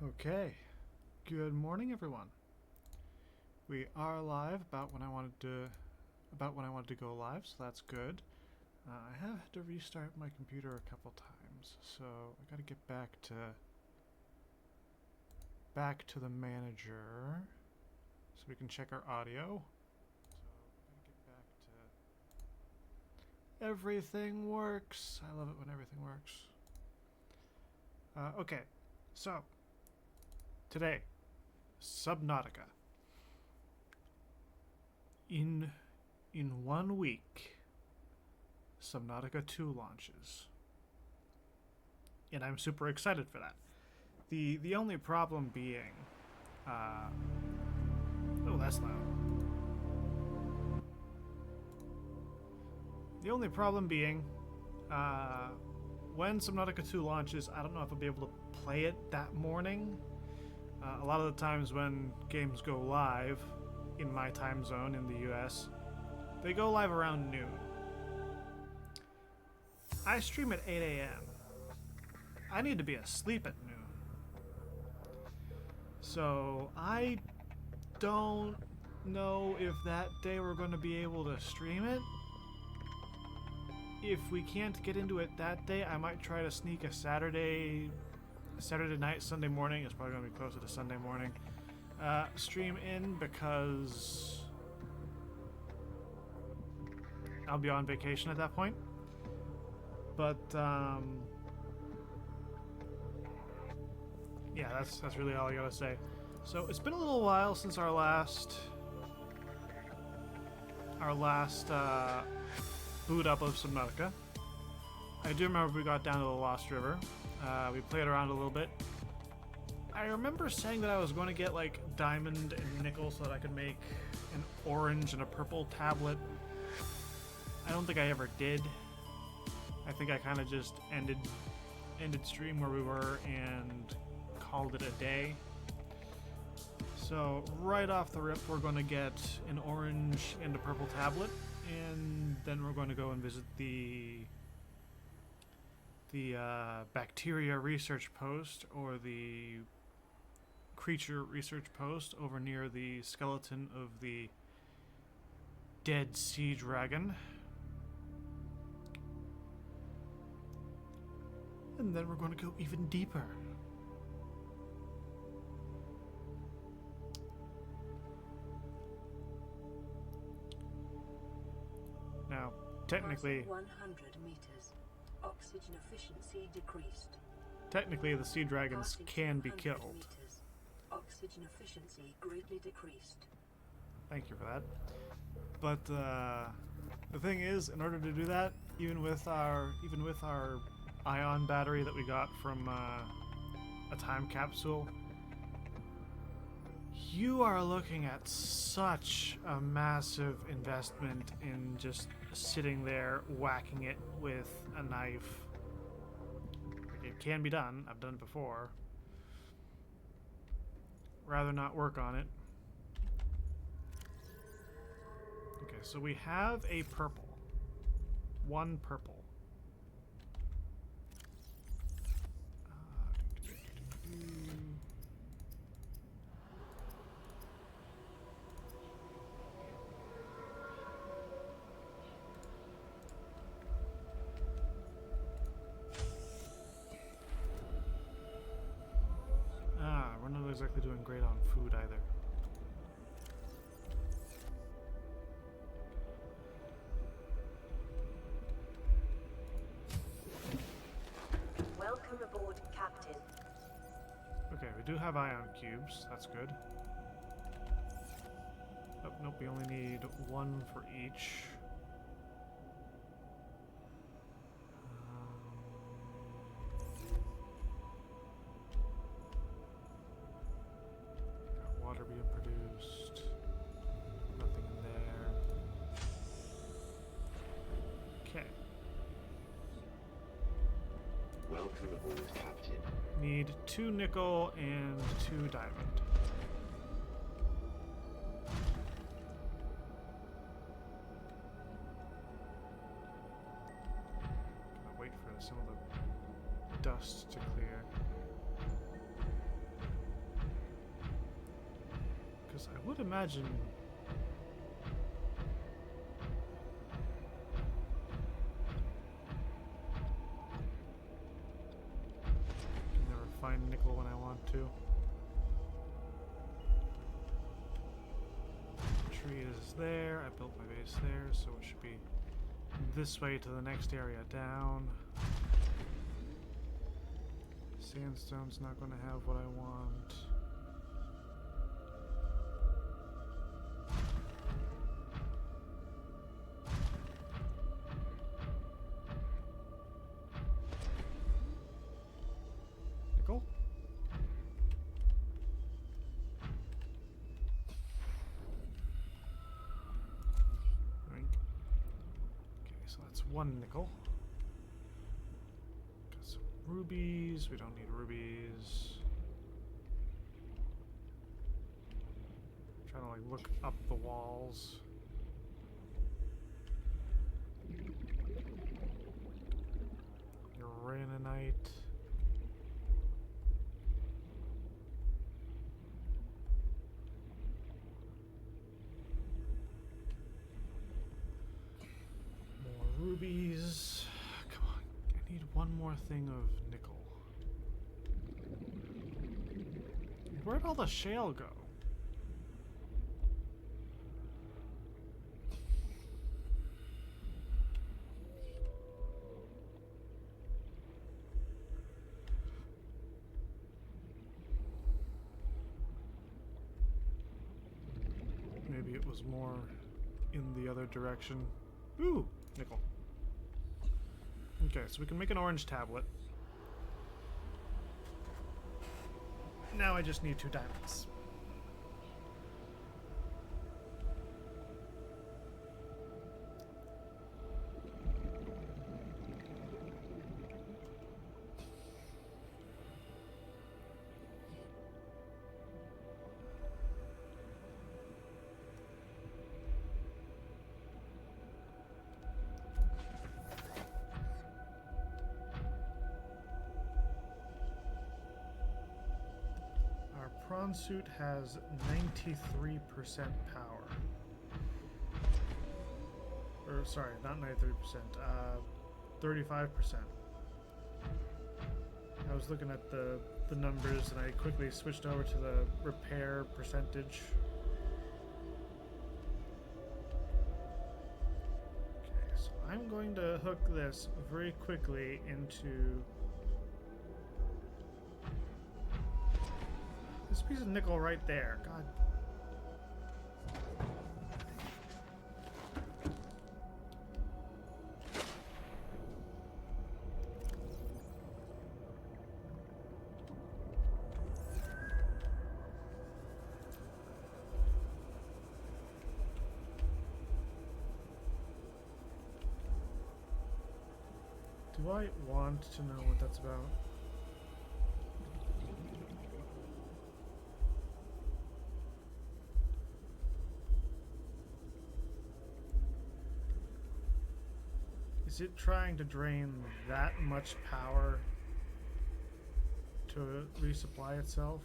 Okay, good morning everyone. We are live about when I wanted to go live, so that's good. I have had to restart my computer a couple times, so I gotta get back to the manager so we can check our audio. Everything works. I love it when everything works. Okay, so today, Subnautica. In 1 week, Subnautica 2 launches. And I'm super excited for that. The only problem being... oh, that's loud. The only problem being, when Subnautica 2 launches, I don't know if I'll be able to play it that morning. A lot of the times when games go live, in my time zone in the US, they go live around noon. I stream at 8 a.m. I need to be asleep at noon. So I don't know if that day we're going to be able to stream it. If we can't get into it that day, I might try to sneak a Saturday night, Sunday morning. It's probably going to be closer to Sunday morning. Stream in because I'll be on vacation at that point. But yeah, that's really all I gotta say. So it's been a little while since our last boot up of Subnautica. I do remember we got down to the Lost River. We played around a little bit. I remember saying that I was going to get like diamond and nickel so that I could make an orange and a purple tablet. I don't think I ever did. I think I kind of just ended stream where we were and called it a day. So right off the rip, we're going to get an orange and a purple tablet, and then we're going to go and visit the bacteria research post, or the creature research post over near the skeleton of the dead sea dragon. And then we're going to go even deeper. Now, technically, 100 meters. Oxygen efficiency decreased. Technically, the sea dragons can be killed. Meters. Oxygen efficiency greatly decreased. Thank you for that. But the thing is, in order to do that, even with our ion battery that we got from a time capsule, you are looking at such a massive investment in just sitting there whacking it with a knife. It can be done. I've done it before. Rather not work on it. Okay, so we have a purple. One purple. We're not exactly doing great on food either. Welcome aboard, Captain. Okay, we do have ion cubes. That's good. Oh, nope, we only need one for each. Got water being produced. Nothing in there. Okay. Welcome aboard, Captain. Need 2 nickel and 2 diamond. Gotta wait for some of the dust to clear. Because I would imagine... I can never find nickel when I want to. Tree is there. I built my base there, so it should be this way to the next area down. Sandstone's not going to have what I want. Nickel? Okay, so that's one nickel. Got some rubies. We don't need rubies. Trying to like look up the walls. Uranite. More rubies. Come on. I need one more thing of nickel. Where'd all the shale go? Maybe it was more in the other direction. Ooh, nickel. Okay, so we can make an orange tablet. Now I just need 2 diamonds. Prawn suit has 93% power. Or sorry, not 93%, 35%. I was looking at the numbers and I quickly switched over to the repair percentage. Okay, so I'm going to hook this very quickly into this piece of nickel right there. God. Do I want to know what that's about? Is it trying to drain that much power to resupply itself?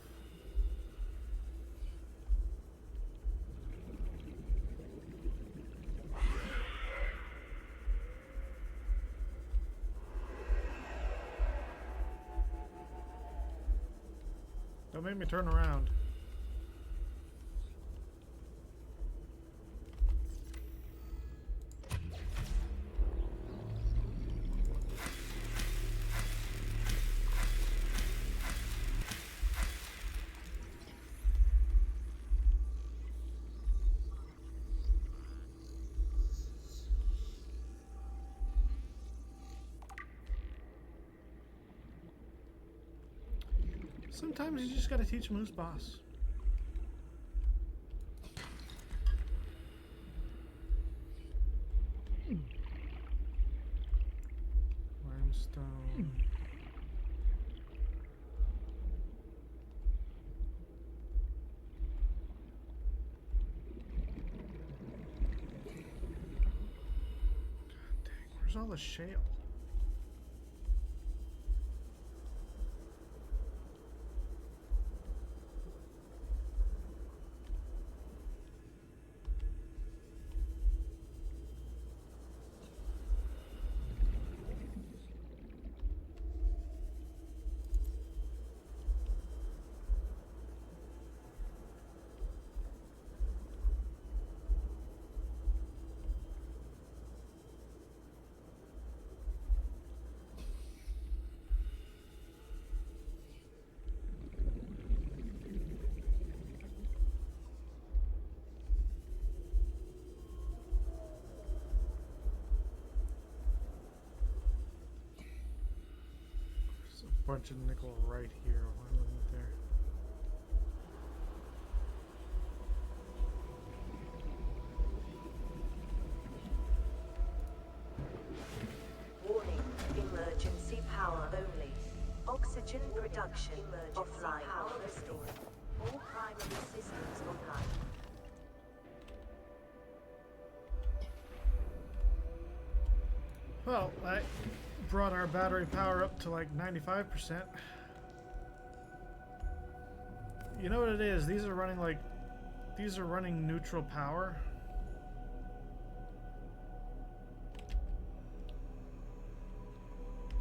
Don't make me turn around. Sometimes you just gotta teach them who's boss. Limestone. God dang, where's all the shale? bunch of nickel right here. Why am I looking there? Warning, emergency power only. Oxygen production offline. Power restored. All primary systems online. Well, I brought our battery power up to like 95%. You know what it is? These are running neutral power.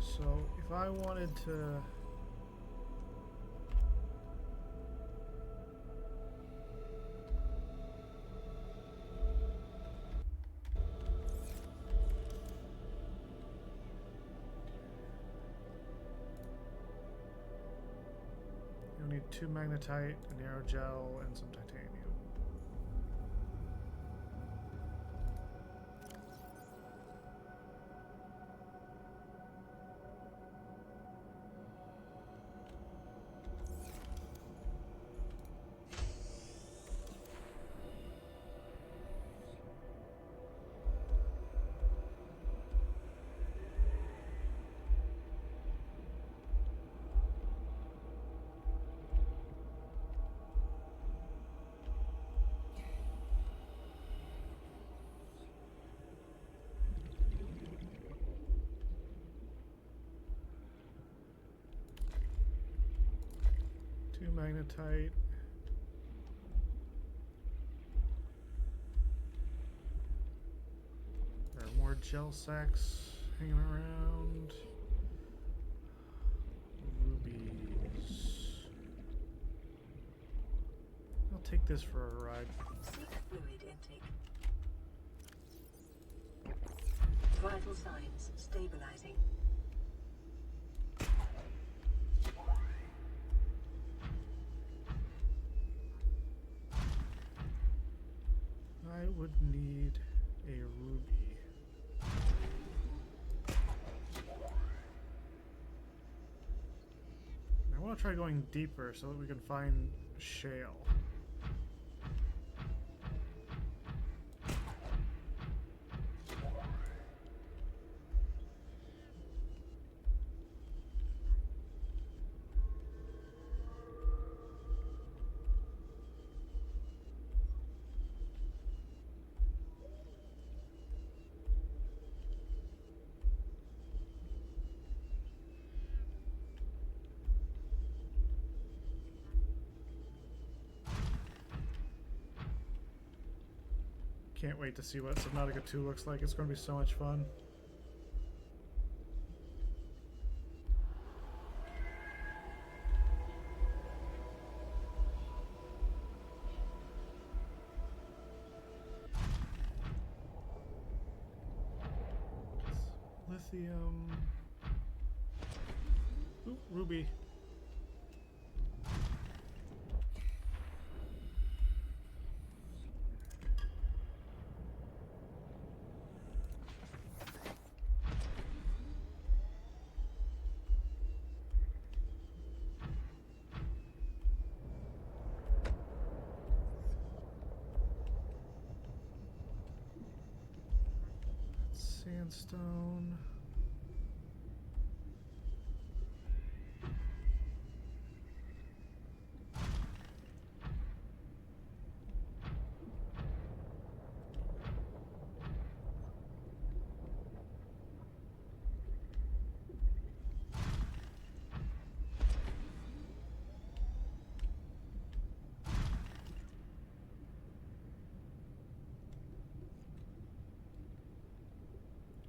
So if I wanted to you'll need 2 magnetite, an aerogel, and some titanium. Magnetite. There are more gel sacks hanging around. Rubies. I'll take this for a ride. Seek fluid intake. Vital signs stabilizing. I would need a ruby. I want to try going deeper so that we can find shale. Can't wait to see what Subnautica 2 looks like. It's going to be so much fun. Lithium. Ooh, ruby. Sandstone.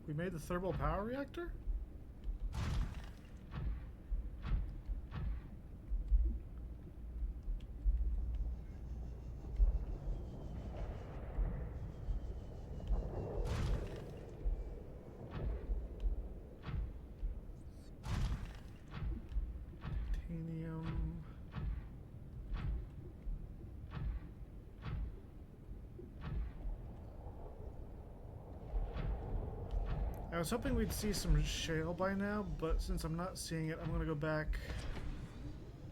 We made the thermal power reactor? Titanium. was hoping we'd see some shale by now, but since I'm not seeing it, I'm gonna go back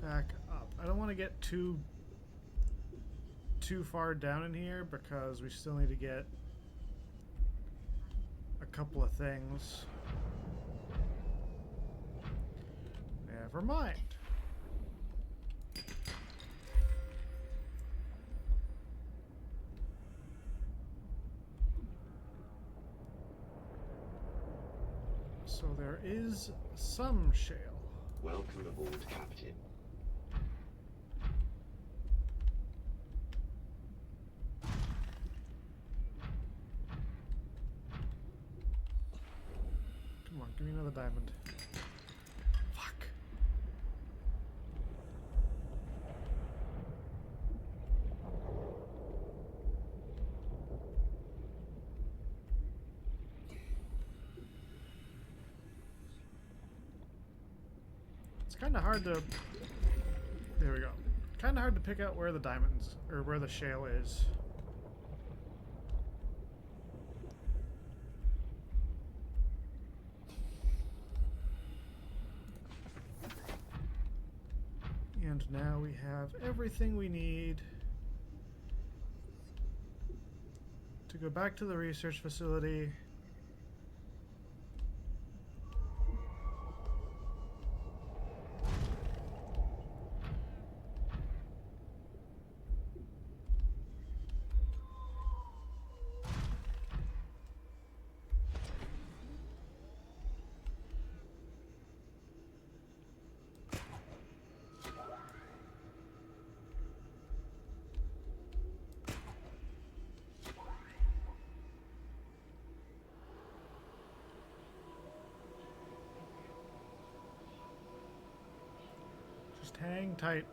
up. I don't want to get too far down in here because we still need to get a couple of things. Never mind. So there is some shale. Welcome aboard, Captain. Come on, give me another diamond. Fuck. It's kind of hard to... There we go. Kind of hard to pick out where the diamonds, or where the shale is. And now we have everything we need to go back to the research facility. Just hang tight.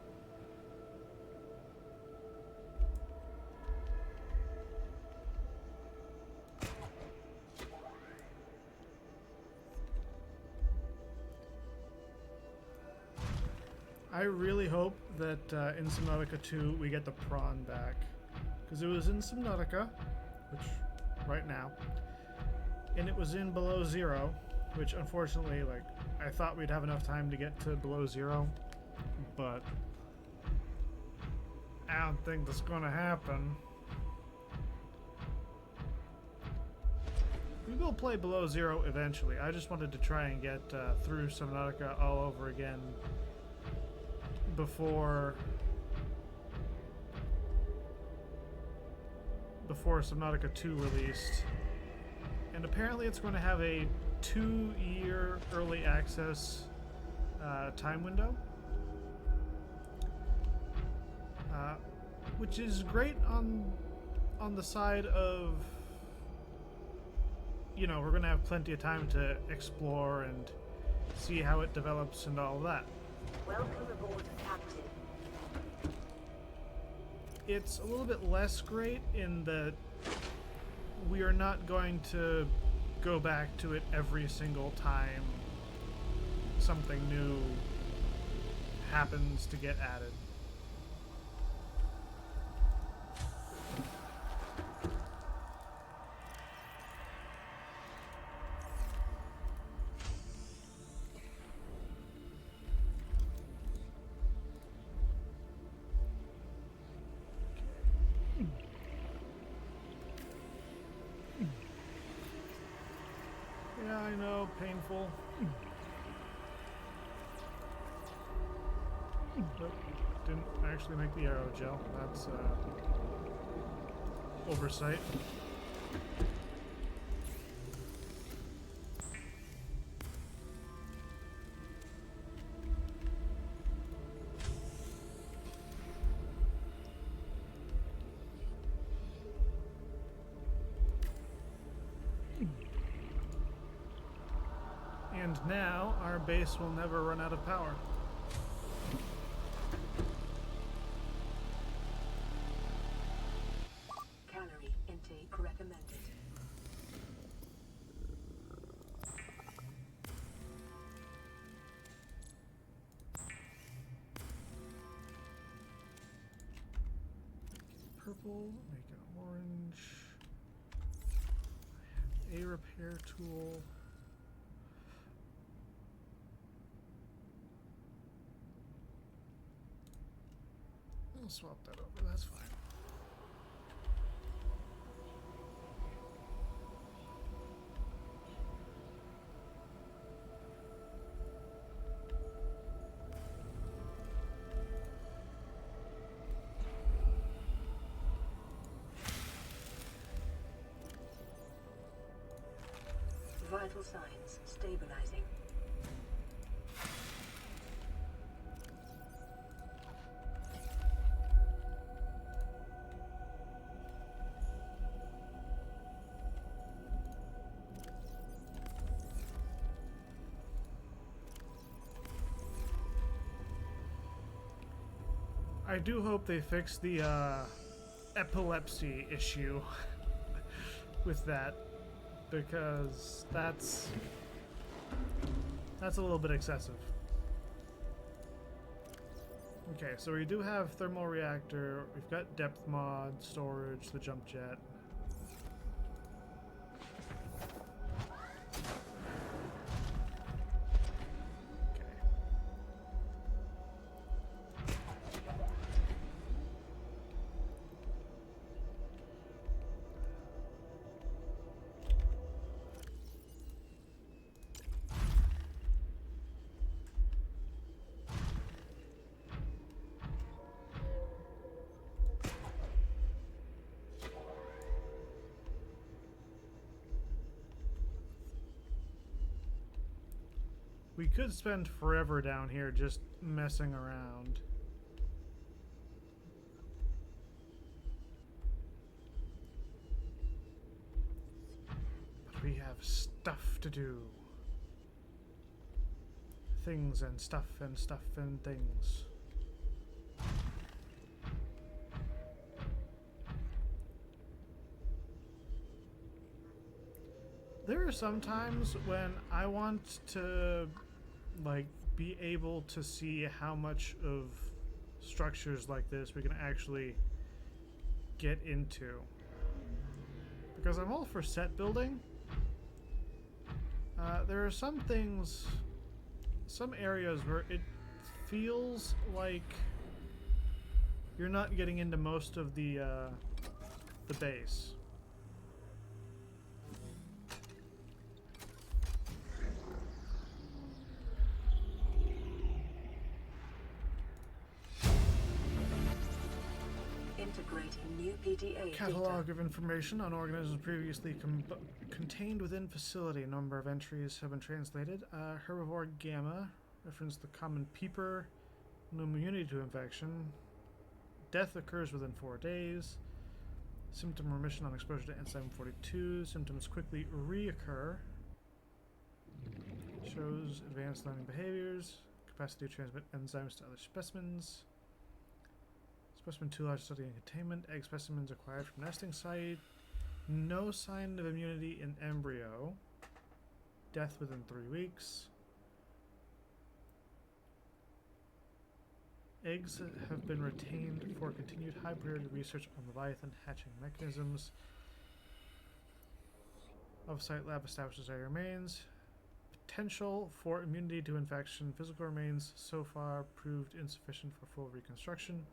I really hope that in Subnautica 2 we get the prawn back. Because it was in Subnautica, which right now, and it was in Below Zero, which unfortunately, like, I thought we'd have enough time to get to Below Zero, but I don't think that's gonna happen. We will play Below Zero eventually. I just wanted to try and get through Subnautica all over again before Subnautica 2 released. And apparently it's going to have a 2-year early access time window. Which is great on the side of, you know, we're going to have plenty of time to explore and see how it develops and all that. Welcome aboard, Captain. It's a little bit less great in that we are not going to go back to it every single time something new happens to get added. Yeah, I know, painful. But didn't actually make the arrow gel. That's oversight. And now our base will never run out of power. Calorie intake recommended. Purple, make it orange. A repair tool. I'll swap that over, that's fine. Vital signs stabilizing. I do hope they fix the epilepsy issue with that, because that's a little bit excessive. Okay, so we do have thermal reactor, we've got depth mod, storage, the jump jet. We could spend forever down here just messing around. But we have stuff to do. Things and stuff and stuff and things. There are some times when I want to, like, be able to see how much of structures like this we can actually get into. Because I'm all for set building. There are some things, some areas where it feels like you're not getting into most of the base. Integrating new PDA Catalog data. of information on organisms previously contained within facility. A number of entries have been translated. Herbivore gamma, reference the common peeper, no immunity to infection. Death occurs within 4 days. Symptom remission on exposure to enzyme 42. Symptoms quickly reoccur. Shows advanced learning behaviors. Capacity to transmit enzymes to other specimens. Specimen too large study and containment. Egg specimens acquired from nesting site. No sign of immunity in embryo. Death within 3 weeks. Eggs have been retained for continued high priority research on Leviathan hatching mechanisms. Off-site lab establishes area remains. Potential for immunity to infection. Physical remains so far proved insufficient for full reconstruction.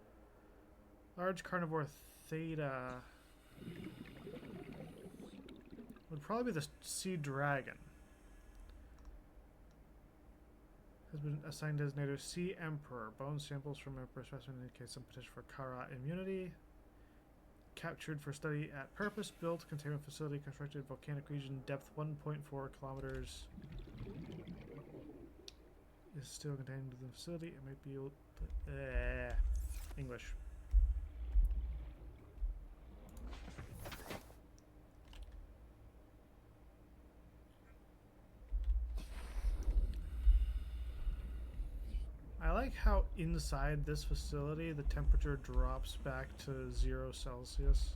Large carnivore theta would probably be the sea dragon. Has been assigned designator Sea Emperor. Bone samples from Emperor specimen indicate some potential for Kara immunity. Captured for study at purpose. Built containment facility constructed volcanic region. Depth 1.4 kilometers. Is still contained within the facility. It might be able to, English. I like how inside this facility the temperature drops back to 0 Celsius.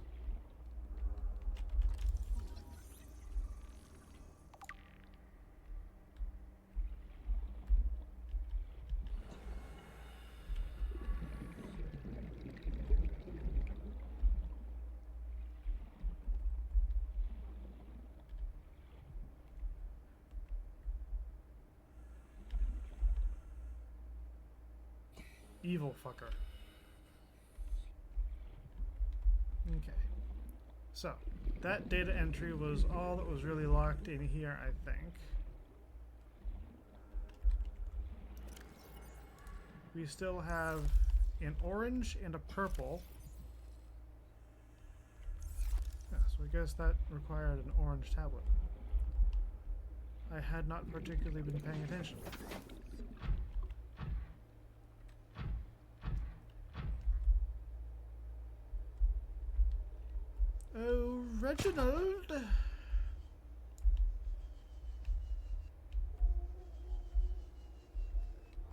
Evil fucker. Okay. So, that data entry was all that was really locked in here, I think. We still have an orange and a purple. Yeah, so I guess that required an orange tablet. I had not particularly been paying attention. Oh, Reginald!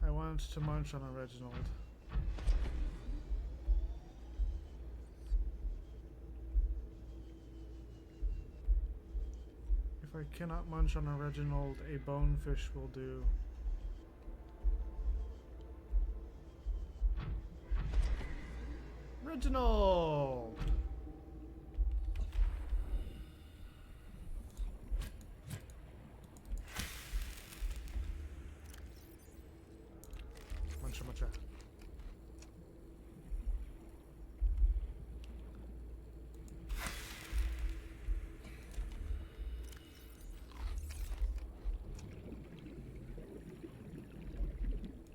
I wanted to munch on a Reginald. If I cannot munch on a Reginald, a bonefish will do. Reginald! Muncha, muncha.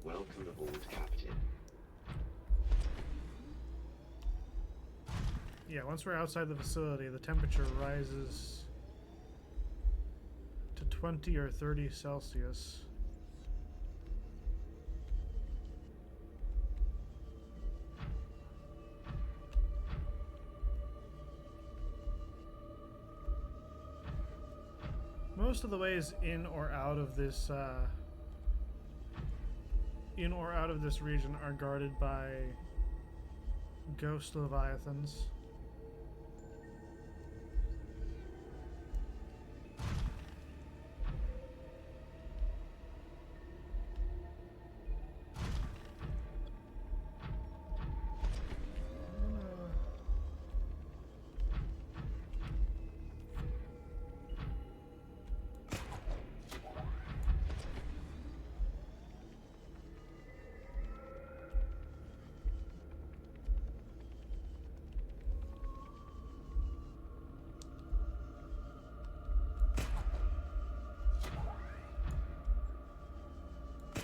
Welcome aboard, Captain. Yeah, once we're outside the facility, the temperature rises to 20 or 30 Celsius. Most of the ways in or out of this region are guarded by ghost leviathans.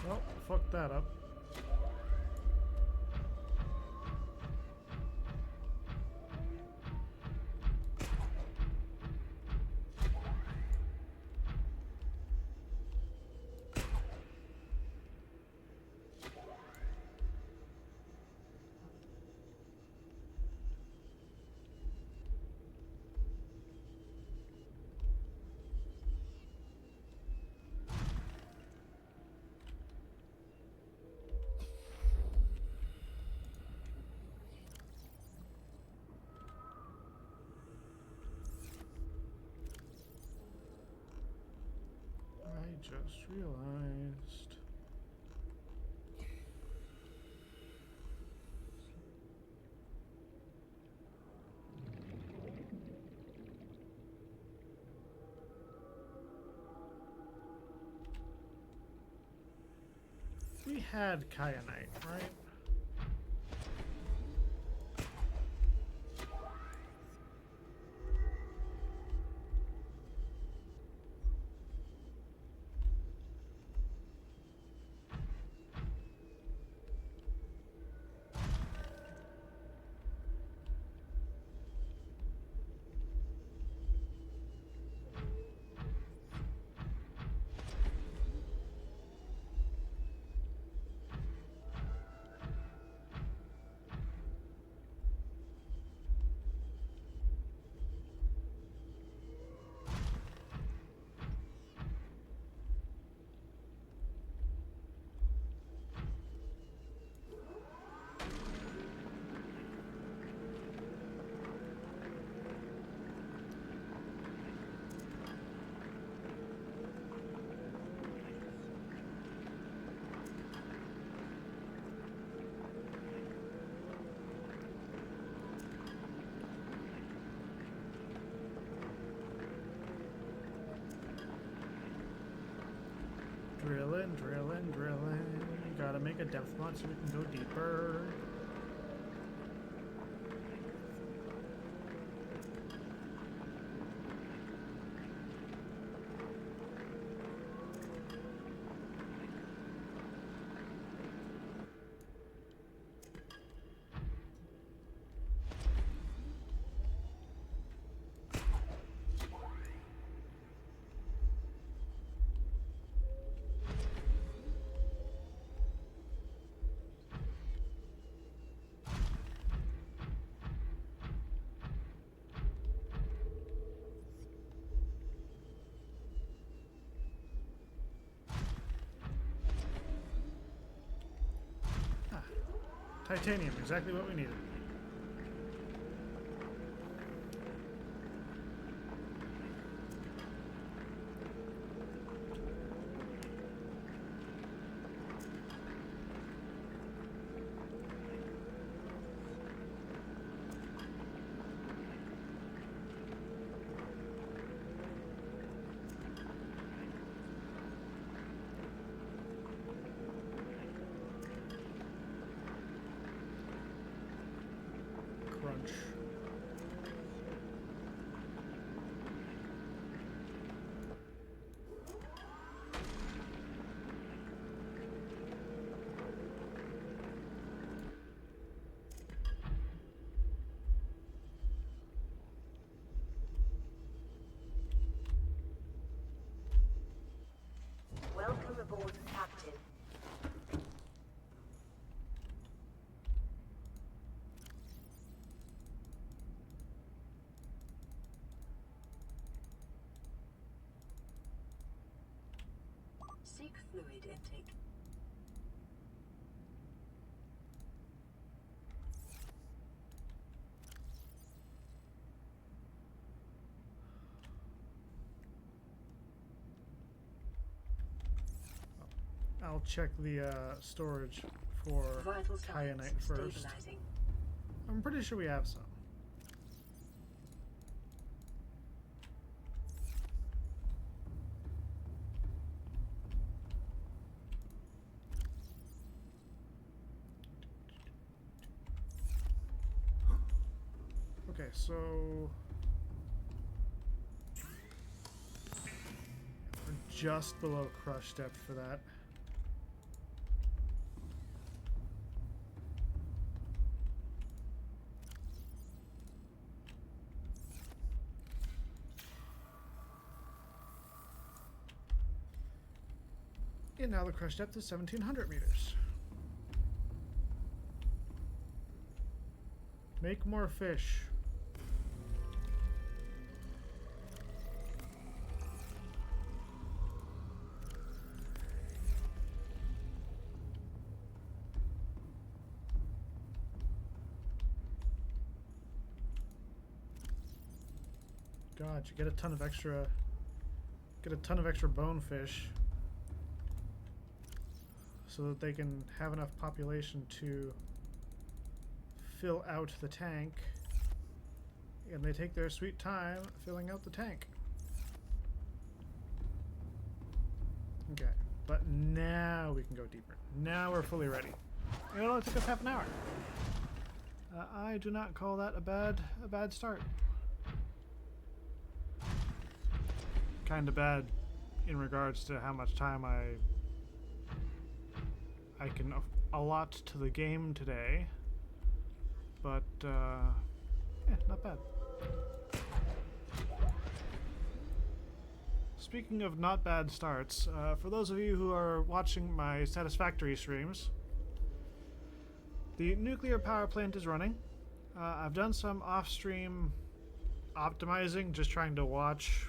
Well, fuck that up. I just realized. We had kyanite, right? Drilling, drilling, drilling. Gotta make a depth mod so we can go deeper. Titanium, exactly what we needed. Crunch. Welcome aboard, Captain. Seek fluid intake. I'll check the storage for Vital signs kyanite first. stabilizing. I'm pretty sure we have some. Okay, so we're just below crush depth for that. And now the crush depth is 1,700 meters. Make more fish. God, you get a ton of extra bonefish so that they can have enough population to fill out the tank, and they take their sweet time filling out the tank. Okay, but now we can go deeper. Now we're fully ready. It only took us half an hour. I do not call that a bad start. Kind of bad in regards to how much time I can allot to the game today, but yeah, not bad. Speaking of not bad starts, for those of you who are watching my Satisfactory streams, the nuclear power plant is running. I've done some off-stream optimizing, just trying to watch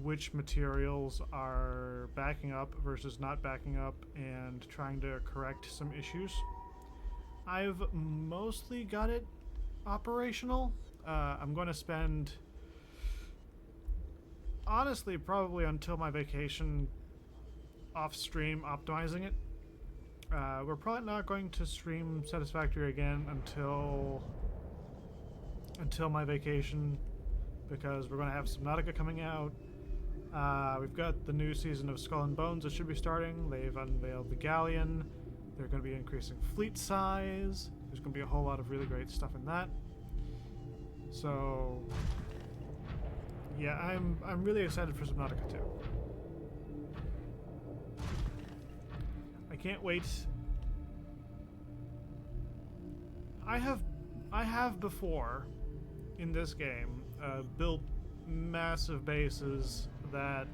which materials are backing up versus not backing up and trying to correct some issues. I've mostly got it operational. I'm going to spend, honestly, probably until my vacation off stream optimizing it. We're probably not going to stream Satisfactory again until my vacation, because we're going to have Subnautica coming out. We've got the new season of Skull and Bones that should be starting. They've unveiled the Galleon. They're going to be increasing fleet size. There's going to be a whole lot of really great stuff in that. So yeah, I'm really excited for Subnautica 2. I can't wait. I have before in this game built massive bases that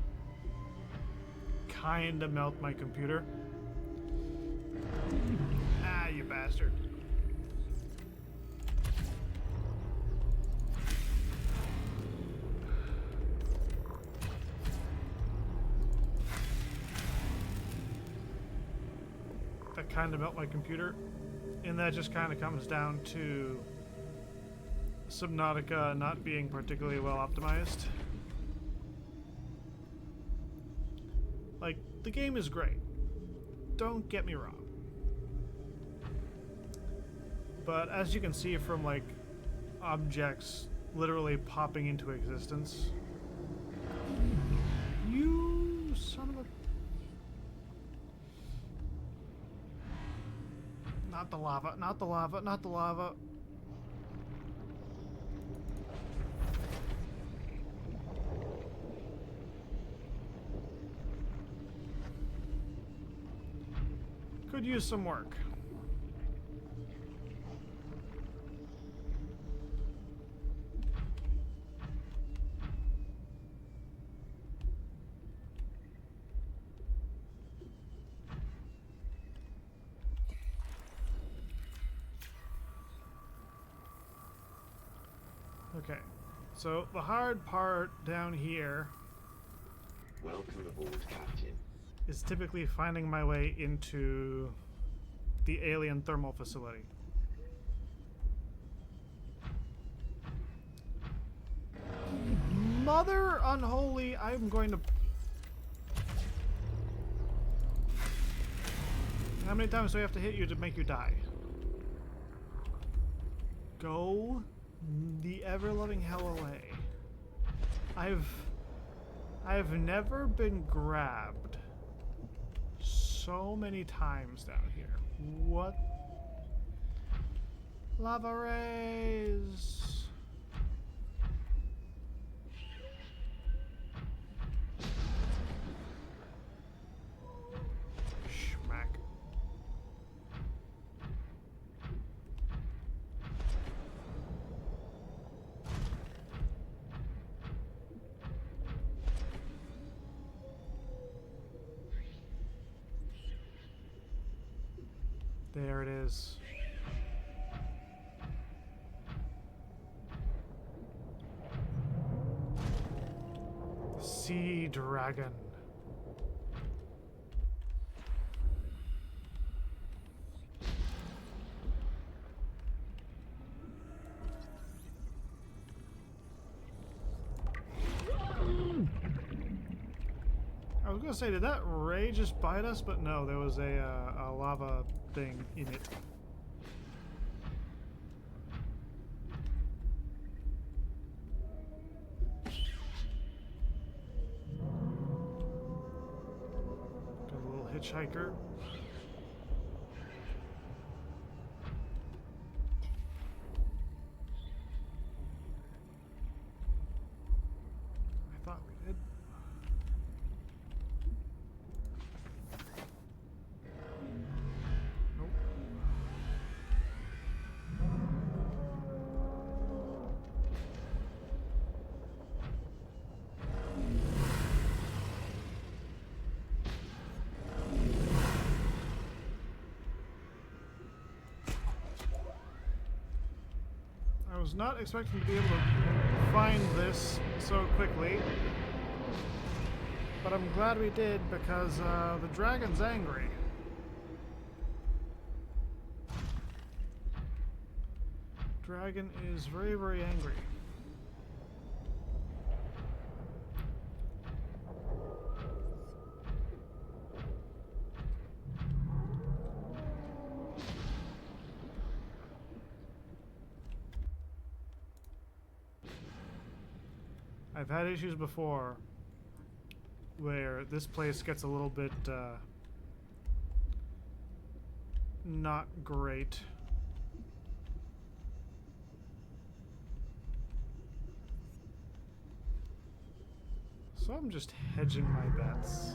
kinda melt my computer. Ah, you bastard. that kind of melt my computer. And that just kind of comes down to Subnautica not being particularly well optimized. Like, the game is great. Don't get me wrong. But as you can see from, like, objects literally popping into existence. You son of a... Not the lava, not the lava, not the lava. Could use some work. Okay, so the hard part down here Welcome aboard, Captain. is typically finding my way into the alien thermal facility. Mother unholy, I'm going to... How many times do I have to hit you to make you die? Go the ever-loving hell away. I've never been grabbed so many times down here. What? Lava rays. Schmack. There it is. Sea dragon. I was gonna say, did that ray just bite us? But no, there was a lava thing in it. Got a little hitchhiker. I thought we did. Nope. I was not expecting to be able to find this so quickly, but I'm glad we did because the dragon's angry. Dragon is very, very angry. I've had issues before where this place gets a little bit not great. So I'm just hedging my bets.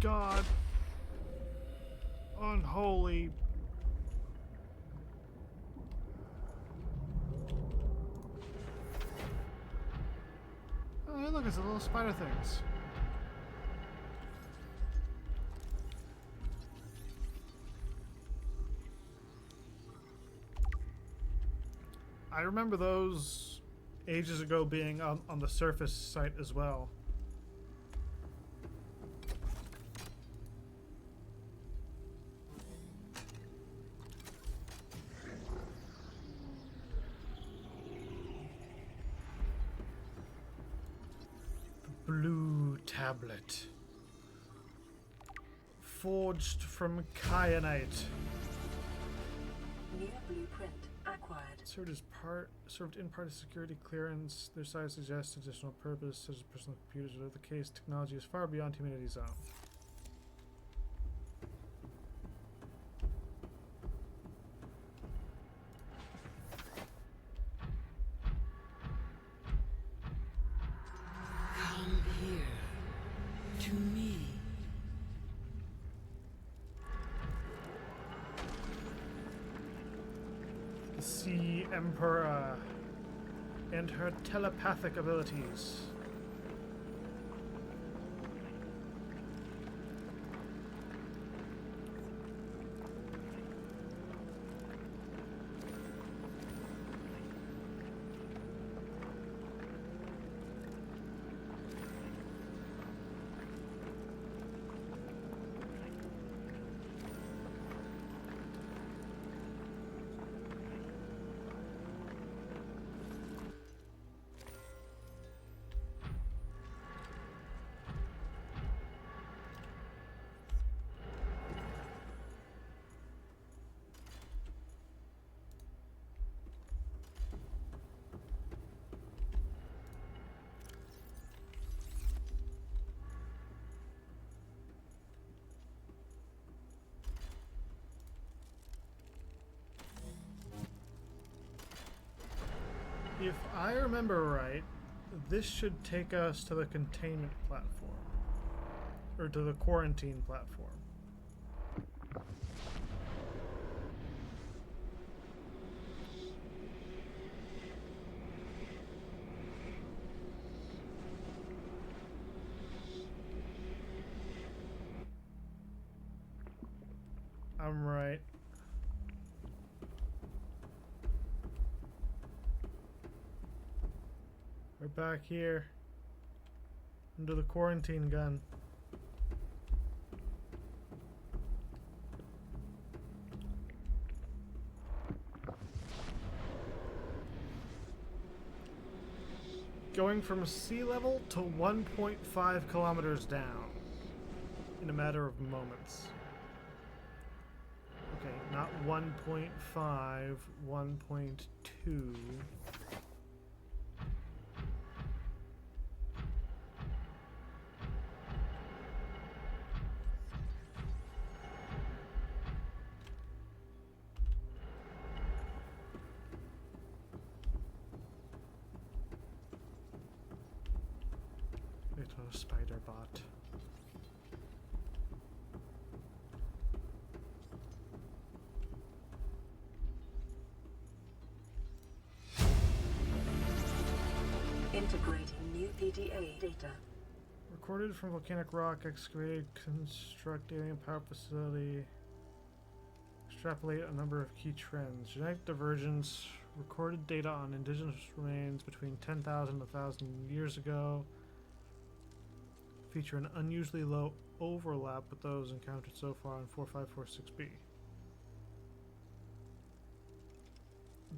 God. Unholy. Oh, hey, look, it's the little spider things. I remember those ages ago being on the surface site as well. The blue tablet. Forged from kyanite. New blueprint acquired. Served in part as security clearance. Their size suggests additional purpose, such as personal computers. Whatever the case, technology is far beyond humanity's own. Come here. To me. The Sea Emperor and her telepathic abilities. If I remember right, this should take us to the containment platform. Or to the quarantine platform. I'm right. We're back here under the quarantine gun. Going from sea level to 1.5 kilometers down in a matter of moments. Okay, not 1.5, 1.2. A spider bot. Integrating new PDA data. Recorded from volcanic rock, excavated, construct alien power facility. Extrapolate a number of key trends. Genetic divergence. Recorded data on indigenous remains between 10,000 and 1,000 years ago. Feature an unusually low overlap with those encountered so far in 4546b.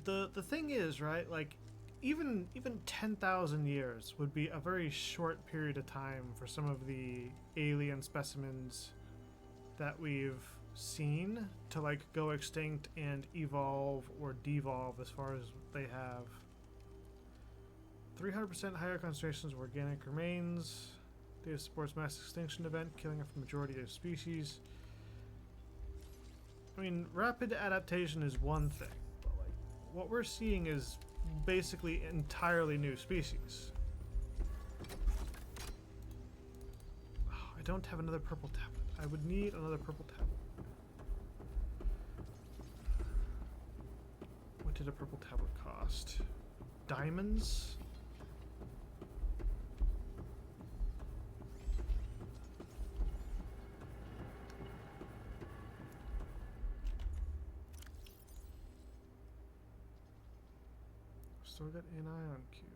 The thing is, right, like even 10,000 years would be a very short period of time for some of the alien specimens that we've seen to like go extinct and evolve or devolve as far as they have. 300% higher concentrations of organic remains. Data supports mass extinction event, killing off the majority of species. I mean, rapid adaptation is one thing, but like what we're seeing is basically entirely new species. Oh, I don't have another purple tablet. I would need another purple tablet. What did a purple tablet cost? Diamonds? Still got an ion cube.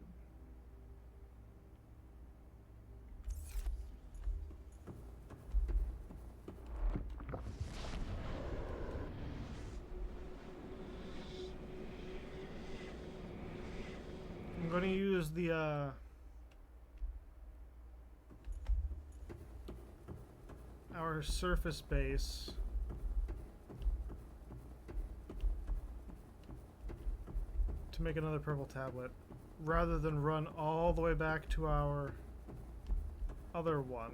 I'm going to use the our surface base to make another purple tablet rather than run all the way back to our other one.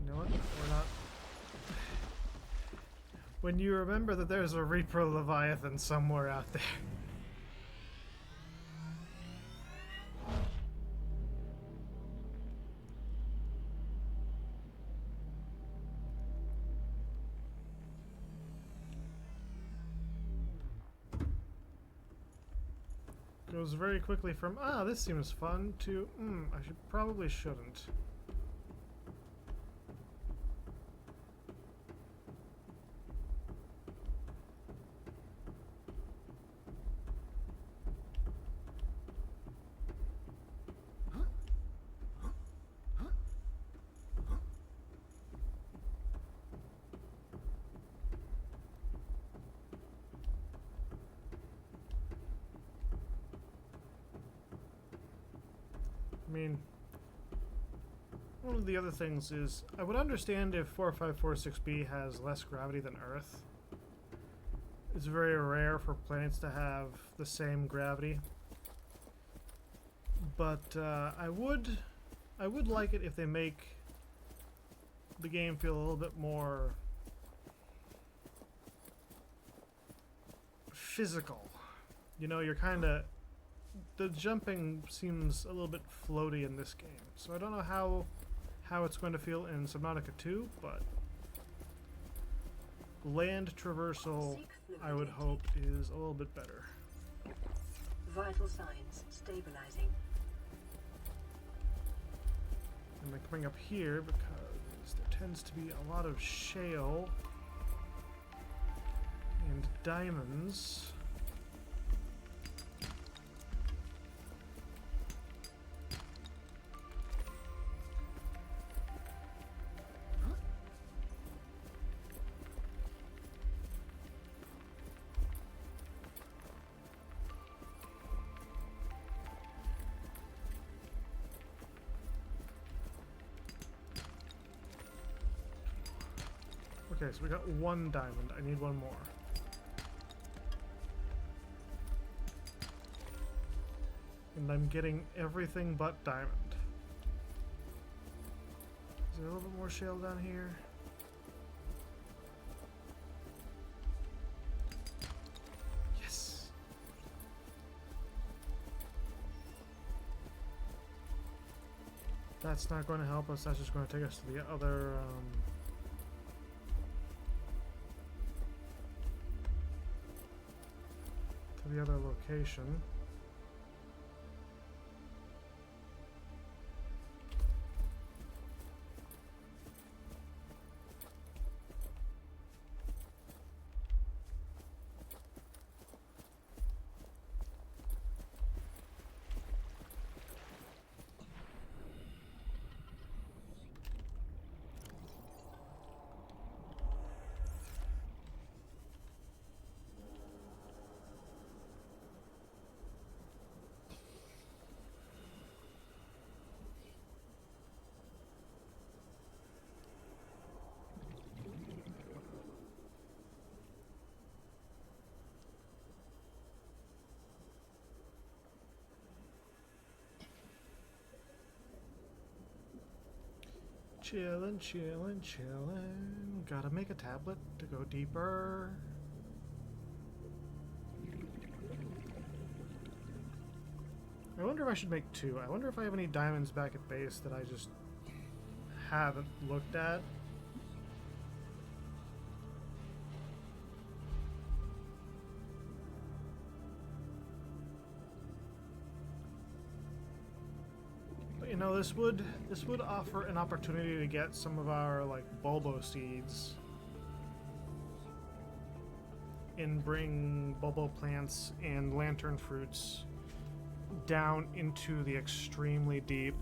You know what? We're not. When you remember that there's a Reaper Leviathan somewhere out there. Goes very quickly from, ah, this seems fun, to, I probably shouldn't. I mean, one of the other things is, I would understand if 4546b has less gravity than Earth. It's very rare for planets to have the same gravity. But I would like it if they make the game feel a little bit more physical. You know, you're kind of... The jumping seems a little bit floaty in this game, so I don't know how it's going to feel in Subnautica 2, but land traversal, I would hope, is a little bit better. Vital signs stabilizing. And then coming up here, because there tends to be a lot of shale and diamonds. Okay, so we got one diamond. I need one more. And I'm getting everything but diamond. Is there a little bit more shale down here? Yes! That's not going to help us. That's just going to take us to the other... the other location. Chillin', chillin', chillin'. Gotta make a tablet to go deeper. I wonder if I should make two. I wonder if I have any diamonds back at base that I just haven't looked at. You know, this would offer an opportunity to get some of our like bulbo seeds and bring bulbo plants and lantern fruits down into the extremely deep.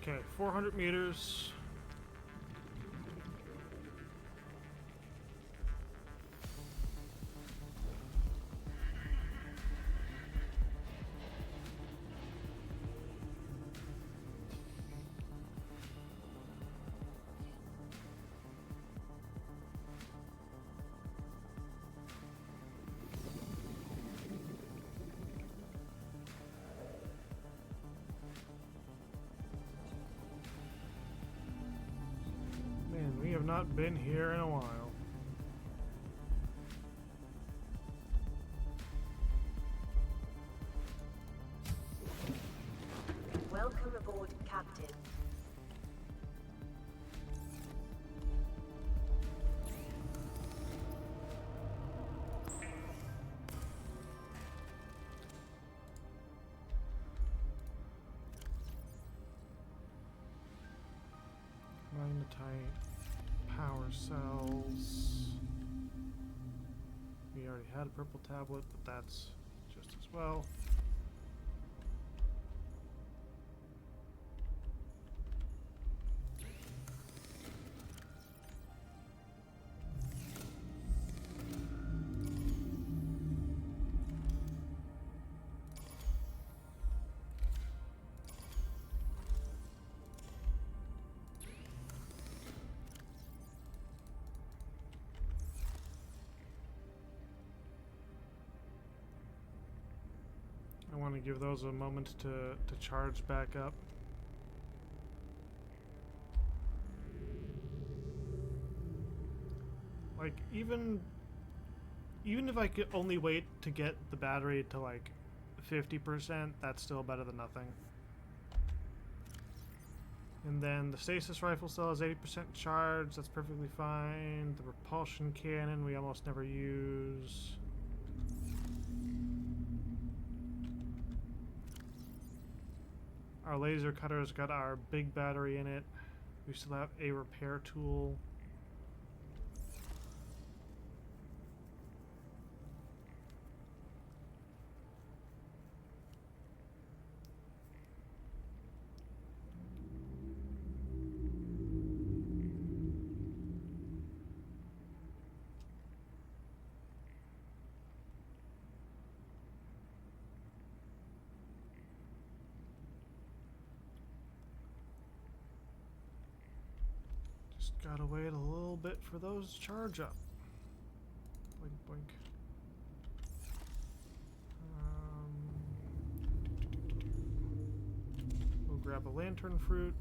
Okay, 400 meters. Man, we have not been here in a while. Welcome aboard, Captain. Magnetite power cells. We already had a purple tablet, but that's just as well. I want to give those a moment to charge back up. Like, even if I could only wait to get the battery to like 50%, that's still better than nothing. And then the stasis rifle still has 80% charge, that's perfectly fine. The repulsion cannon we almost never use. Our laser cutter's got our big battery in it. We still have a repair tool. Just gotta wait a little bit for those to charge up. Blink, blink. We'll grab a lantern fruit.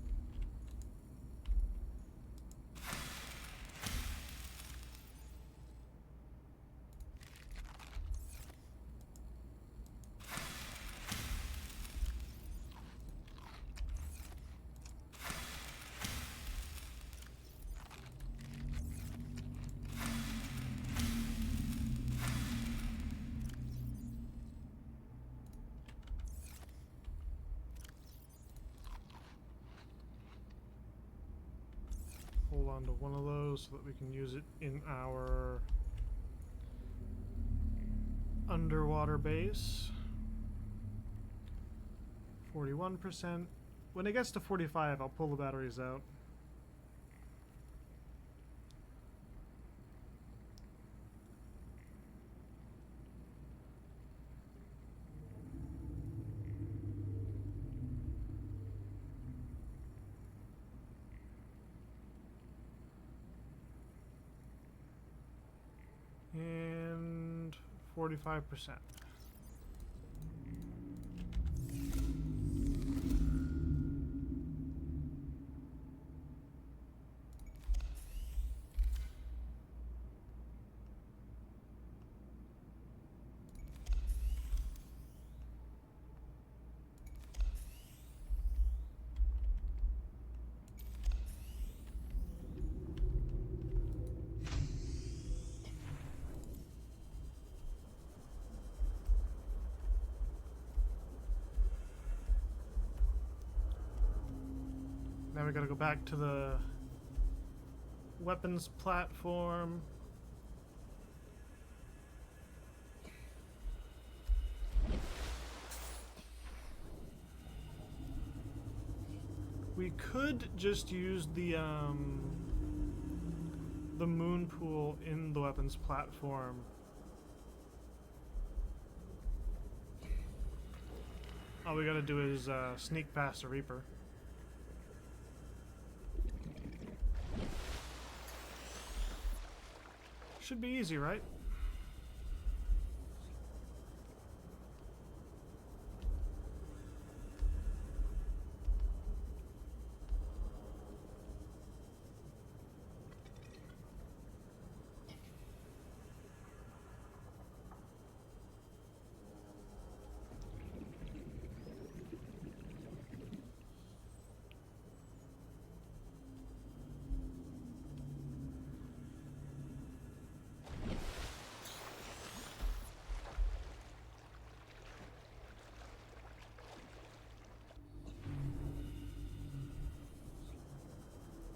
Hold on to one of those so that we can use it in our underwater base. 41%. When it gets to 45, I'll pull the batteries out. And 45%. Now we gotta go back to the weapons platform. We could just use the moon pool in the weapons platform. All we gotta do is sneak past the Reaper. Should be easy, right?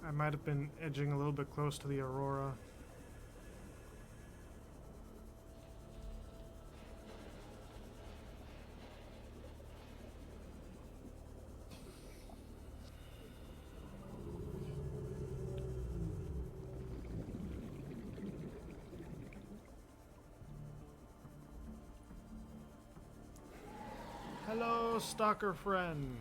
I might have been edging a little bit close to the Aurora. Hello, stalker friend.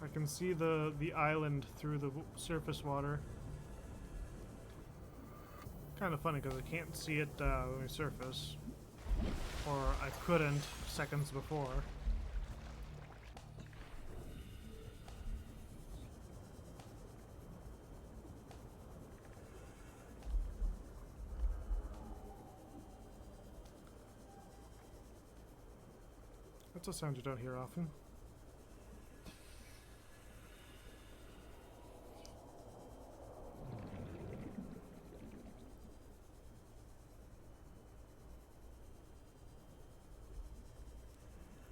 I can see the island through the surface water. Kind of funny because I can't see it when we surface, or I couldn't seconds before. That's a sound you don't hear often.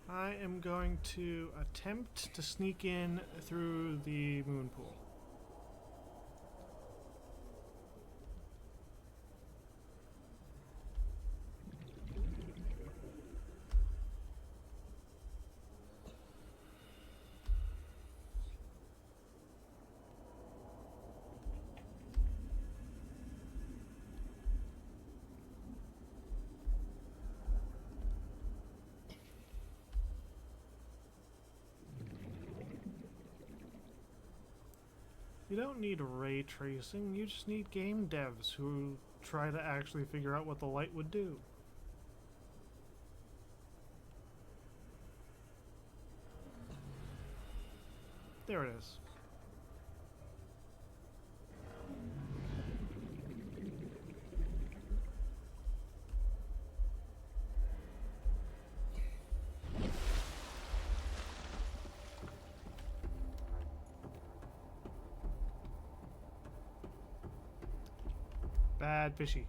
I am going to attempt to sneak in through the moon pool. You don't need ray tracing, you just need game devs who try to actually figure out what the light would do. There it is. Bad fishy.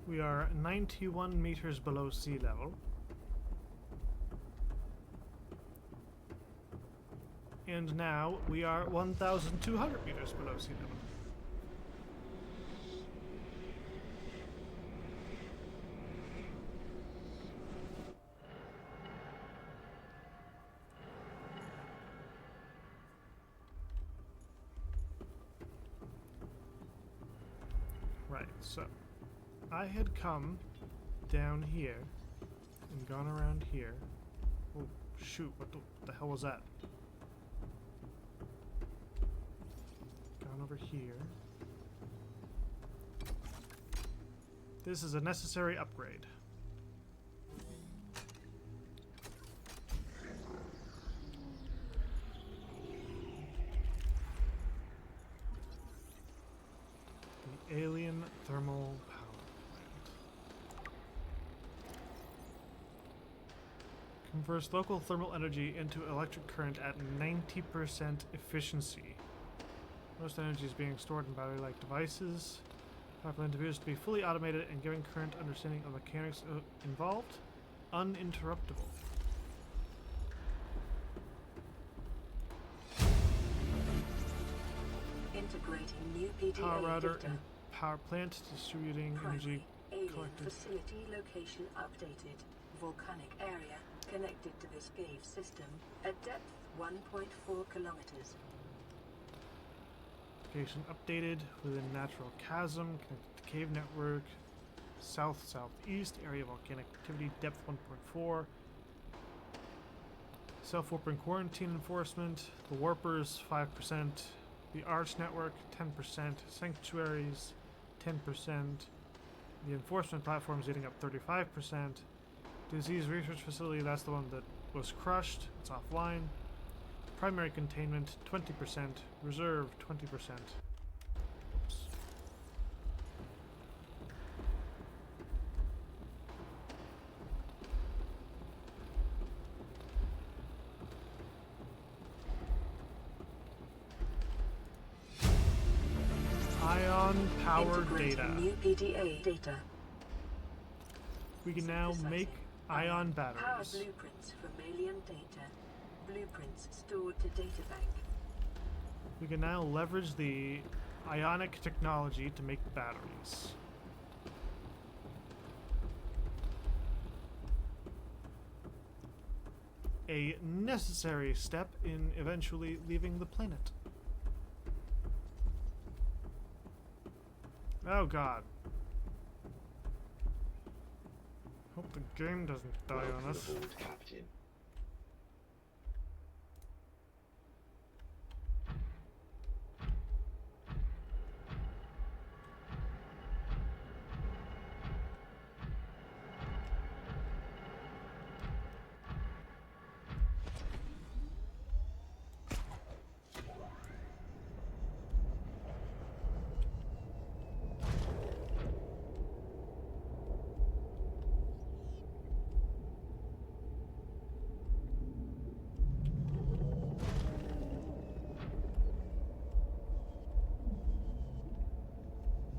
We are 91 meters below sea level. And now we are 1,200 meters below sea level. Right, so I had come down here and gone around here. Oh, shoot, what the hell was that? Gone over here. This is a necessary upgrade. Alien thermal power plant. Converts local thermal energy into electric current at 90% efficiency. Most energy is being stored in battery-like devices. Power plant appears to be fully automated and giving current understanding of mechanics involved. Uninterruptible. Integrating new PDA Power router data. and power plant distributing energy Alien collected. facility location updated. Volcanic area connected to this cave system at depth 1.4 kilometers. Location updated within natural chasm, connected to cave network, south-southeast, area volcanic activity, depth 1.4. Self-warping quarantine enforcement, the warpers 5%, the arch network 10%, sanctuaries 10%, the enforcement platform is eating up 35%, disease research facility, that's the one that was crushed, it's offline. Primary containment 20%, reserve 20%. Oops. Ion power Integrating data. new PDA data. We can now make ion Power batteries. blueprints from alien data. Blueprints stored to databank. We can now leverage the ionic technology to make batteries. A necessary step in eventually leaving the planet. Oh god. Hope the game doesn't die on Welcome us. aboard, Captain.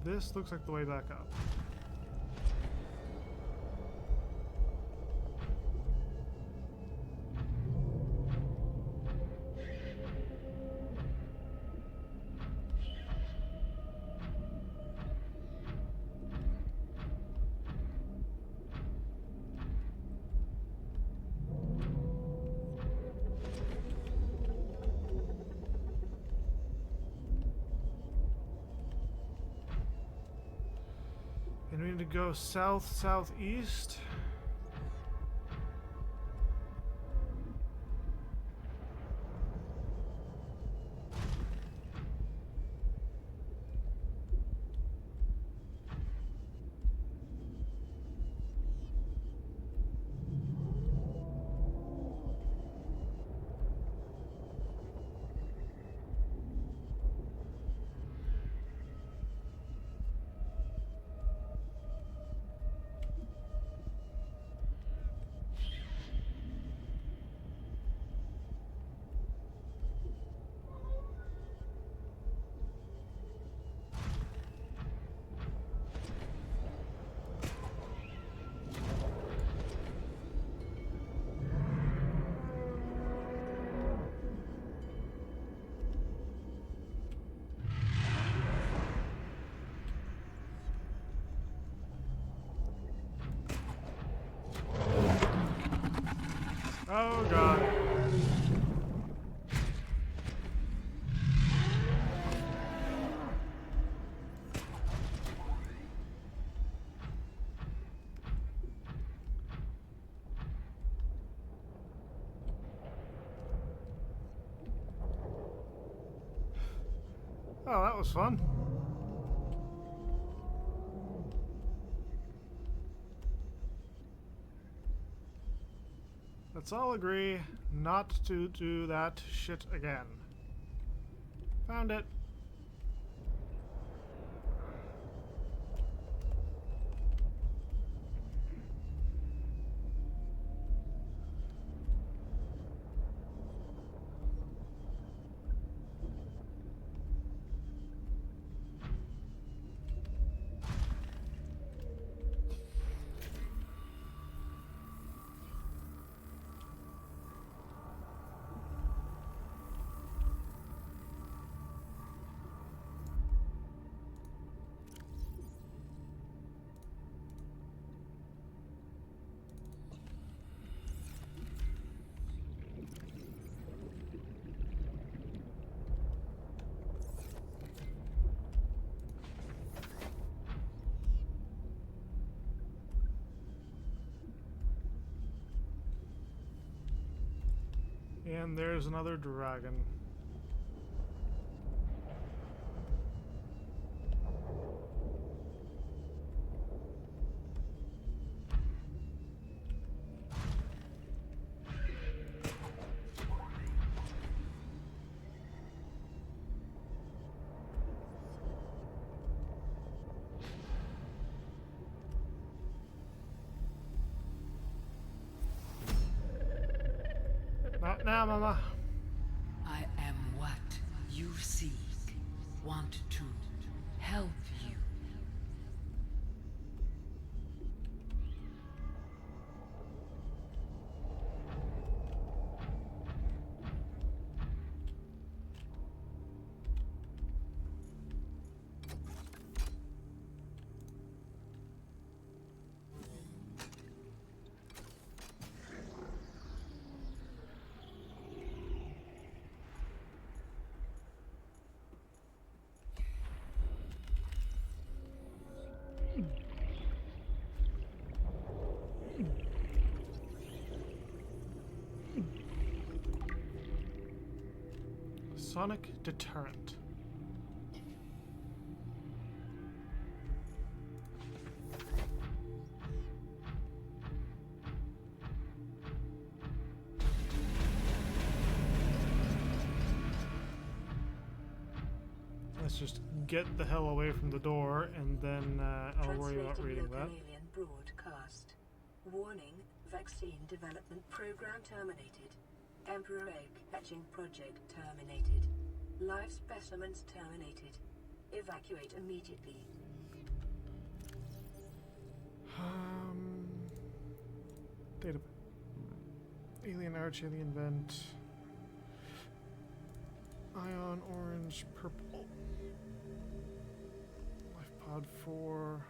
This looks like the way back up. And we need to go south-southeast. Oh god. Oh, that was fun. Let's all agree not to do that shit again. Found it. And there's another dragon. Not now, Mama. I am what you seek. Want to help you. Sonic deterrent. Let's just get the hell away from the door, and then I'll worry about reading that. Alien broadcast. Warning, vaccine development program terminated. Emperor egg hatching project terminated. Live specimens terminated. Evacuate immediately. Data. Alien arch, alien vent. Ion, orange, purple. Life pod 4.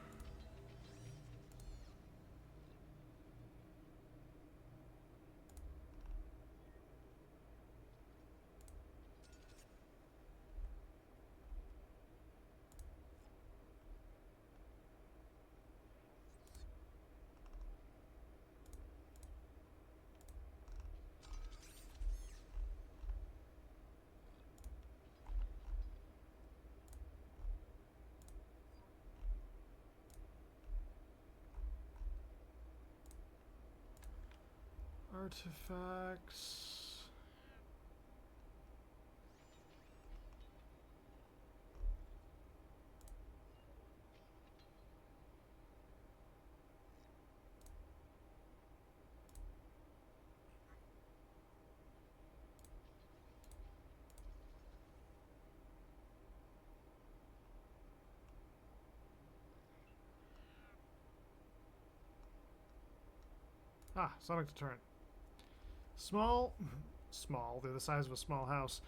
Artifacts. Ah, Sonic deterrent. Small, they're the size of a small house.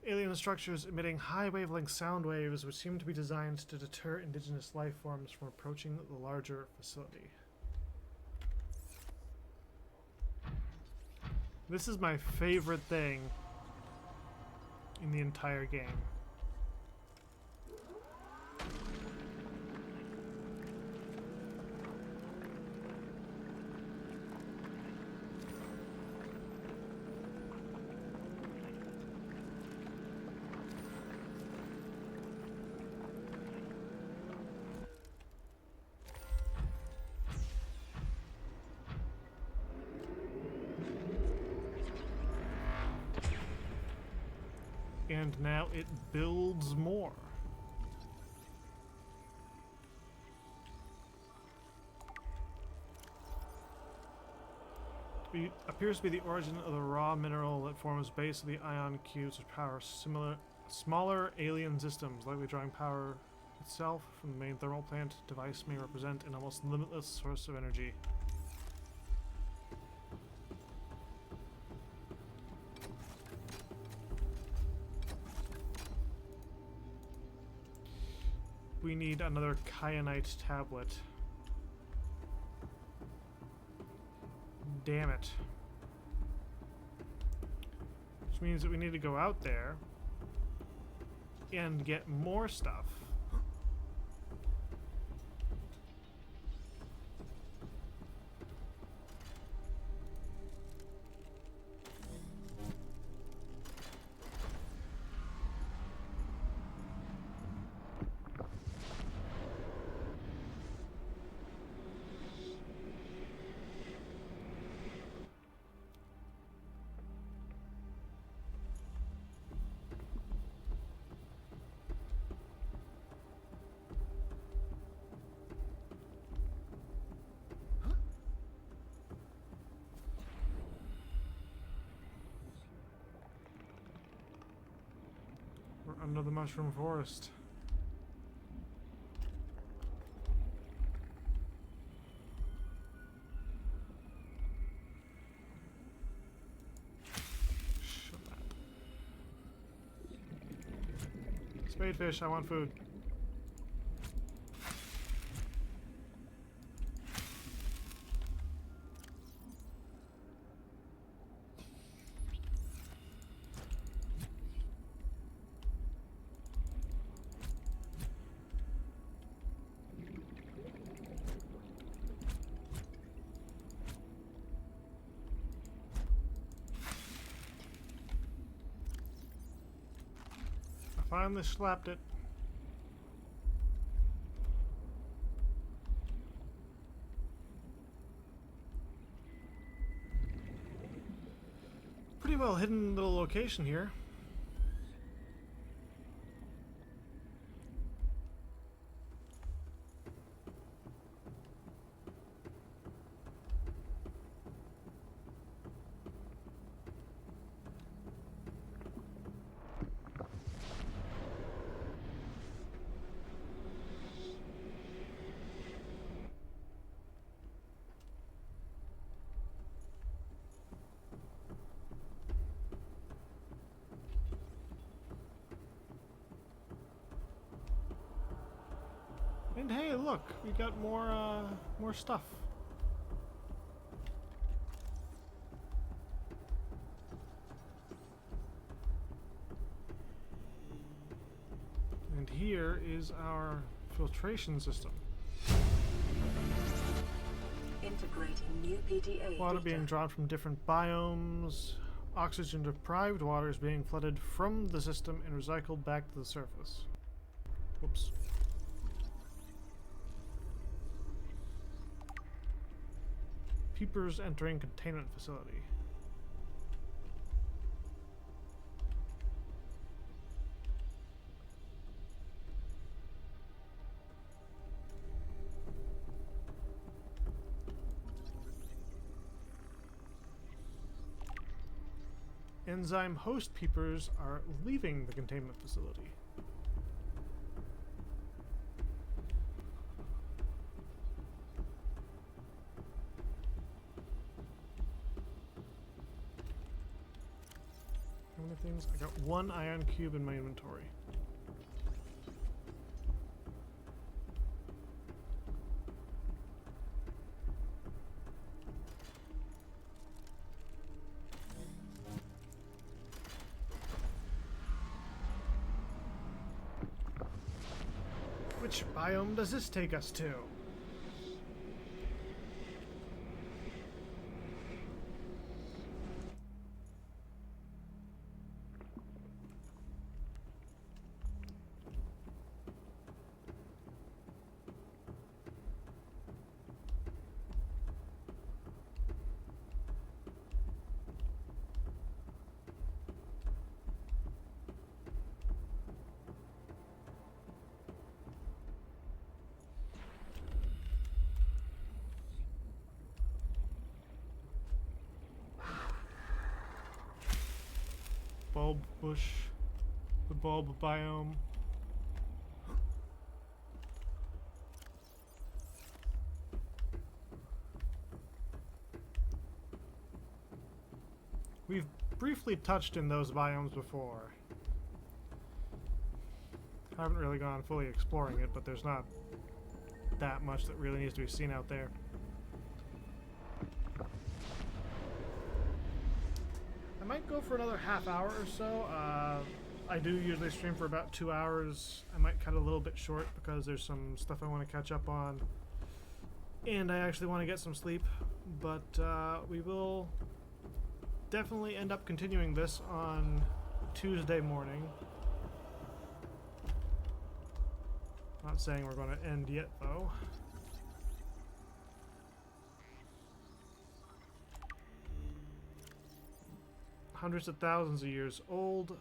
Alien structures emitting high wavelength sound waves which seem to be designed to deter indigenous life forms from approaching the larger facility. This is my favorite thing in the entire game. And now it builds more. It appears to be the origin of the raw mineral that forms base of the ion cubes which power smaller alien systems, likely drawing power itself from the main thermal plant. Device may represent an almost limitless source of energy. We need another kyanite tablet. Damn it. Which means that we need to go out there and get more stuff. another mushroom forest. Spadefish, I want food. Finally slapped it. Pretty well hidden little location here. And hey, look, we got more stuff. And here is our filtration system. Integrating new PDA Water data. being drawn from different biomes. Oxygen-deprived water is being flooded from the system and recycled back to the surface. Whoops. Peepers entering containment facility. Enzyme host peepers are leaving the containment facility. How many things? I got one ion cube in my inventory. Which biome does this take us to? Bulb bush, the bulb biome. We've briefly touched in those biomes before. I haven't really gone fully exploring it, but there's not that much that really needs to be seen out there. I might go for another half hour or so. I do usually stream for about 2 hours. I might cut a little bit short because there's some stuff I want to catch up on. And I actually want to get some sleep. But we will definitely end up continuing this on Tuesday morning. Not saying we're going to end yet, though. Hundreds of thousands of years old,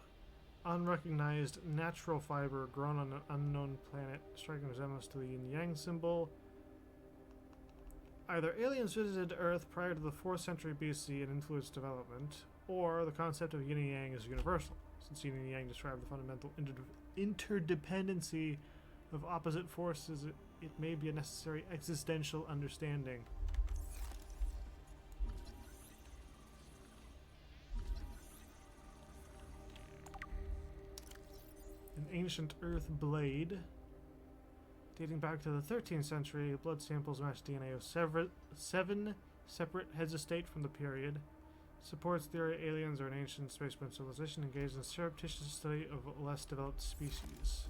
unrecognized natural fiber grown on an unknown planet, striking resemblance to the yin-yang symbol. Either aliens visited Earth prior to the 4th century BC and influenced development, or the concept of yin and yang is universal, since yin and yang describe the fundamental interdependency of opposite forces, it may be a necessary existential understanding. An ancient earth blade. Dating back to the 13th century, blood samples match DNA of seven separate heads of state from the period. Supports theory aliens are an ancient spaceborne civilization engaged in surreptitious study of less developed species.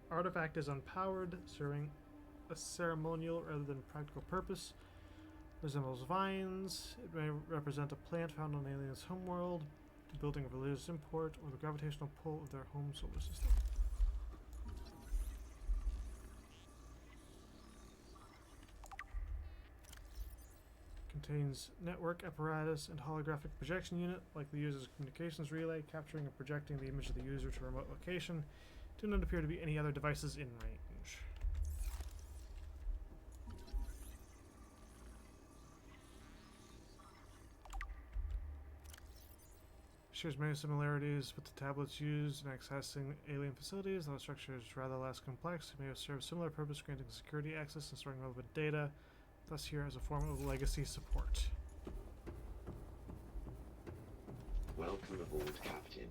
Artifact is unpowered, serving a ceremonial rather than practical purpose. Resembles vines. It may represent a plant found on aliens' homeworld, the building of religious import, or the gravitational pull of their home solar system. Contains network apparatus and holographic projection unit, like the user's communications relay, capturing and projecting the image of the user to a remote location. Do not appear to be any other devices in range. Shares many similarities with the tablets used in accessing alien facilities, though the structure is rather less complex. It may have served similar purpose, granting security access and storing relevant data, thus here as a form of legacy support. Welcome aboard, Captain.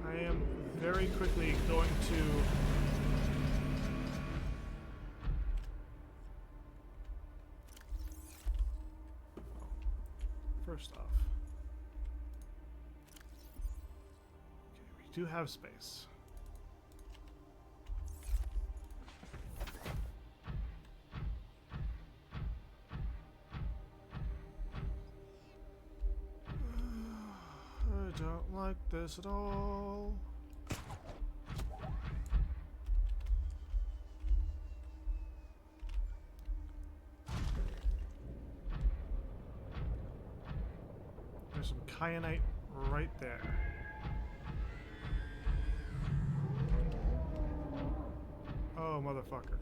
I am very quickly going to first off, okay, we do have space. I don't like this at all. There's some kyanite right there. Oh, motherfucker.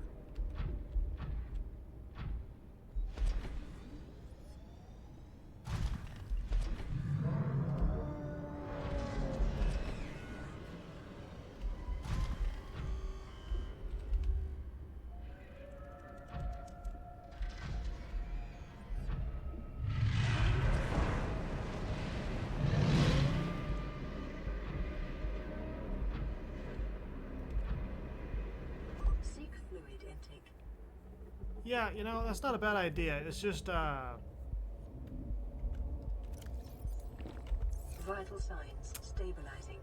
Seek fluid intake. Yeah, you know, that's not a bad idea. It's just, Vital signs stabilizing.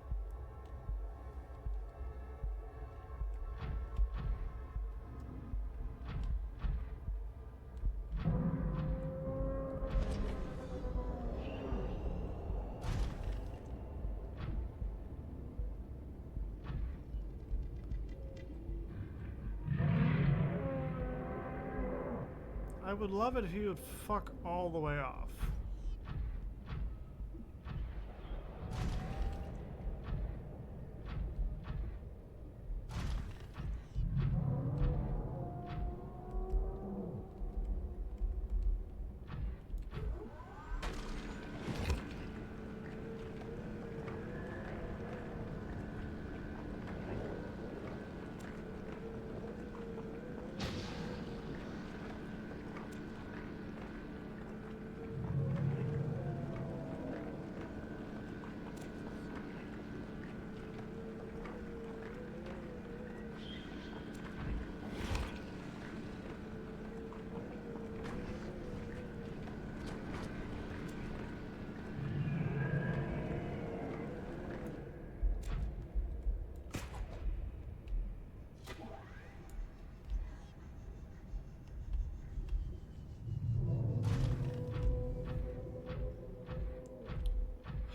I would love it if you would fuck all the way off.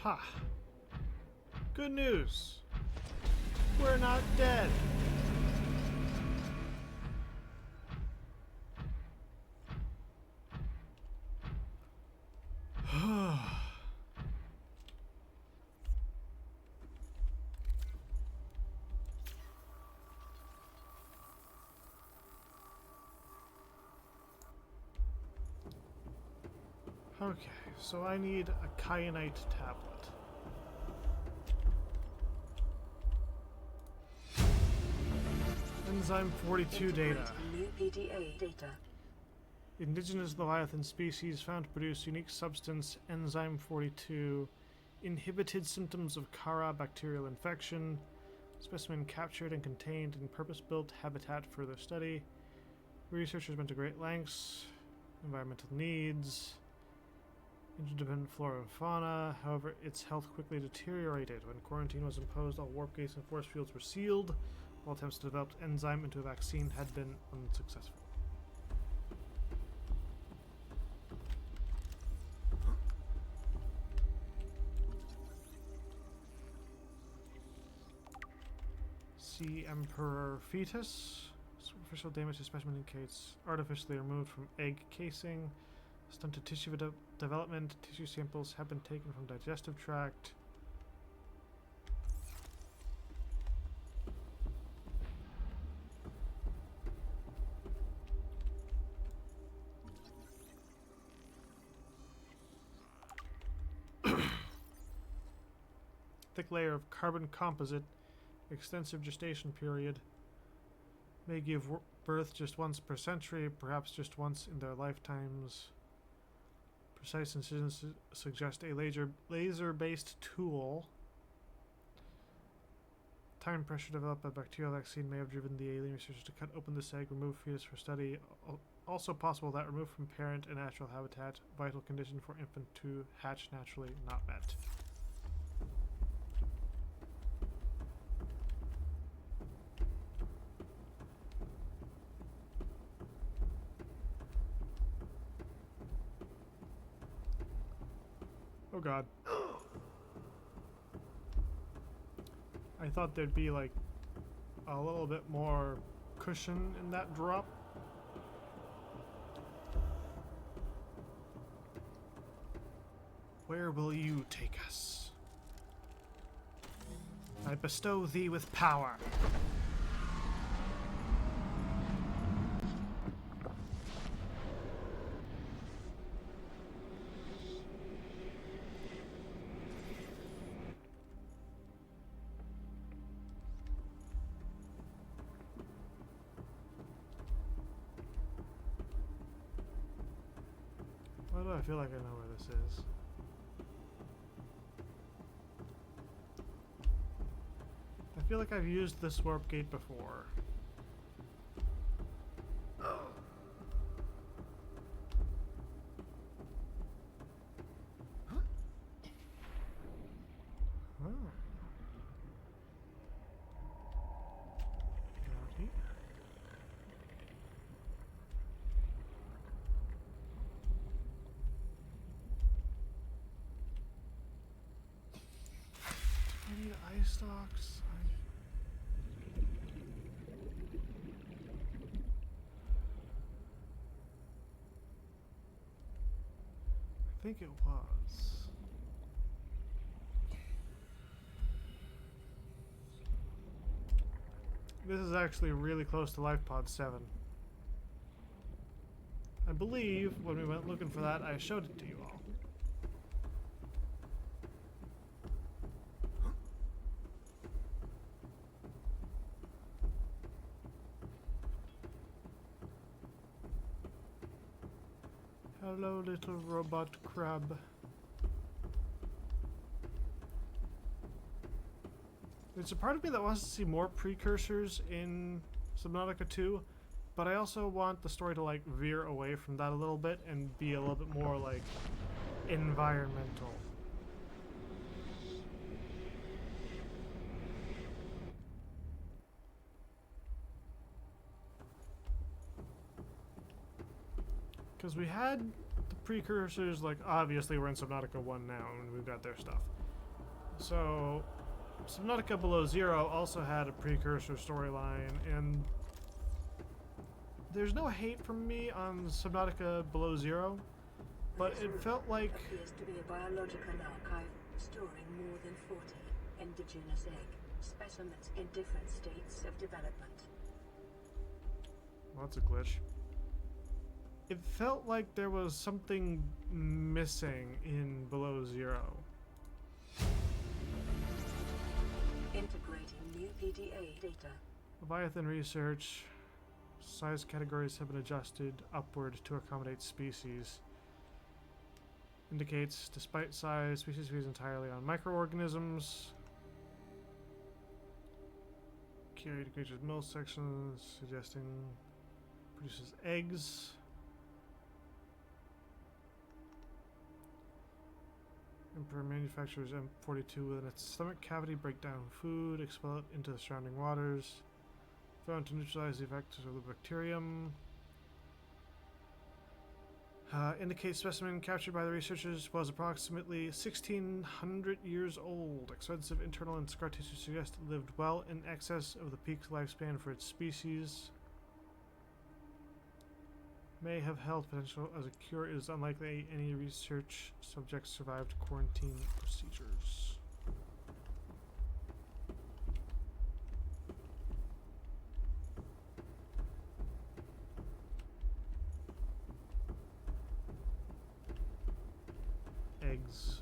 Ha! Good news! We're not dead! Okay, so I need a kyanite tablet. Enzyme 42 data. New PDA data. Indigenous Leviathan species found to produce unique substance enzyme 42. Inhibited symptoms of Kara bacterial infection. Specimen captured and contained in purpose-built habitat for their study. Researchers went to great lengths. Environmental needs. Interdependent flora and fauna. However, its health quickly deteriorated. When quarantine was imposed, all warp gates and force fields were sealed. All attempts to develop enzyme into a vaccine had been unsuccessful. Sea Emperor fetus. Superficial damage to specimen indicates artificially removed from egg casing. Stunted tissue development. Tissue samples have been taken from digestive tract. Thick layer of carbon composite. Extensive gestation period. May give birth just once per century, perhaps just once in their lifetimes. Precise incisions suggest a laser-based tool. Time pressure developed by bacterial vaccine may have driven the alien researchers to cut open this egg, remove fetus for study. Also possible that removed from parent and natural habitat, vital condition for infant to hatch naturally not met. Oh god. I thought there'd be like a little bit more cushion in that drop. Where will you take us? I bestow thee with power. Why do I feel like I know where this is? I feel like I've used this warp gate before. Oh. Howdy. I need eye stalks. I think it was. This is actually really close to Life Pod 7. I believe when we went looking for that, I showed it to you all. Hello, little robot crab. There's a part of me that wants to see more precursors in Subnautica 2, but I also want the story to like veer away from that a little bit and be a little bit more like environmental. Because we had the precursors, like obviously we're in Subnautica 1 now and we've got their stuff. So, Subnautica Below Zero also had a precursor storyline, and there's no hate from me on Subnautica Below Zero, but This it room felt like appears to be a biological archive storing more than 40 indigenous egg specimens in different states of development. well, that's a glitch. It felt like there was something missing in Below Zero. Integrating new PDA data. Leviathan research. Size categories have been adjusted upward to accommodate species. Indicates, despite size, species feeds entirely on microorganisms. Carried creatures mill sections, suggesting produces eggs. Emperor manufactures M42 within its stomach cavity, break down food, expel it into the surrounding waters. Found to neutralize the effects of the bacterium. Indicates specimen captured by the researchers was approximately 1,600 years old. Extensive internal and scar tissue suggest it lived well in excess of the peak lifespan for its species. May have health potential as a cure. It is unlikely any research subjects survived quarantine procedures.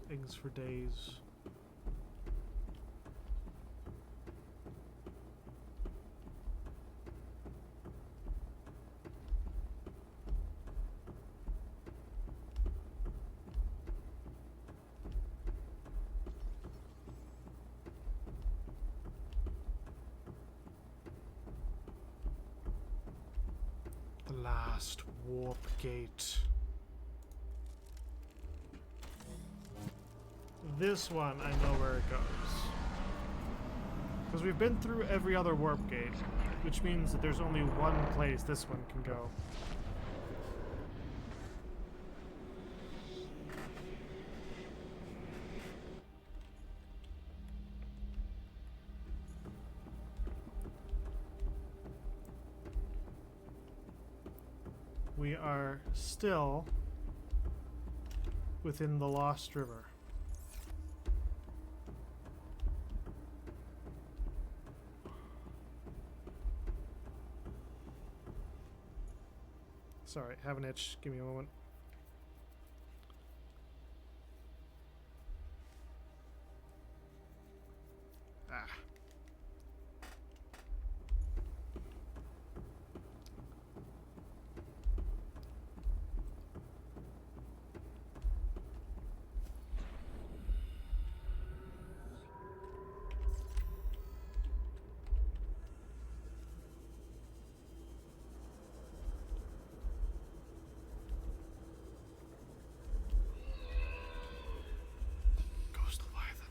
Eggs for days. The last warp gate. This one, I know where it goes. Because we've been through every other warp gate, which means that there's only one place this one can go. We are still within the Lost River. Sorry, have an itch. Give me a moment. Ah. Ghost Leviathan.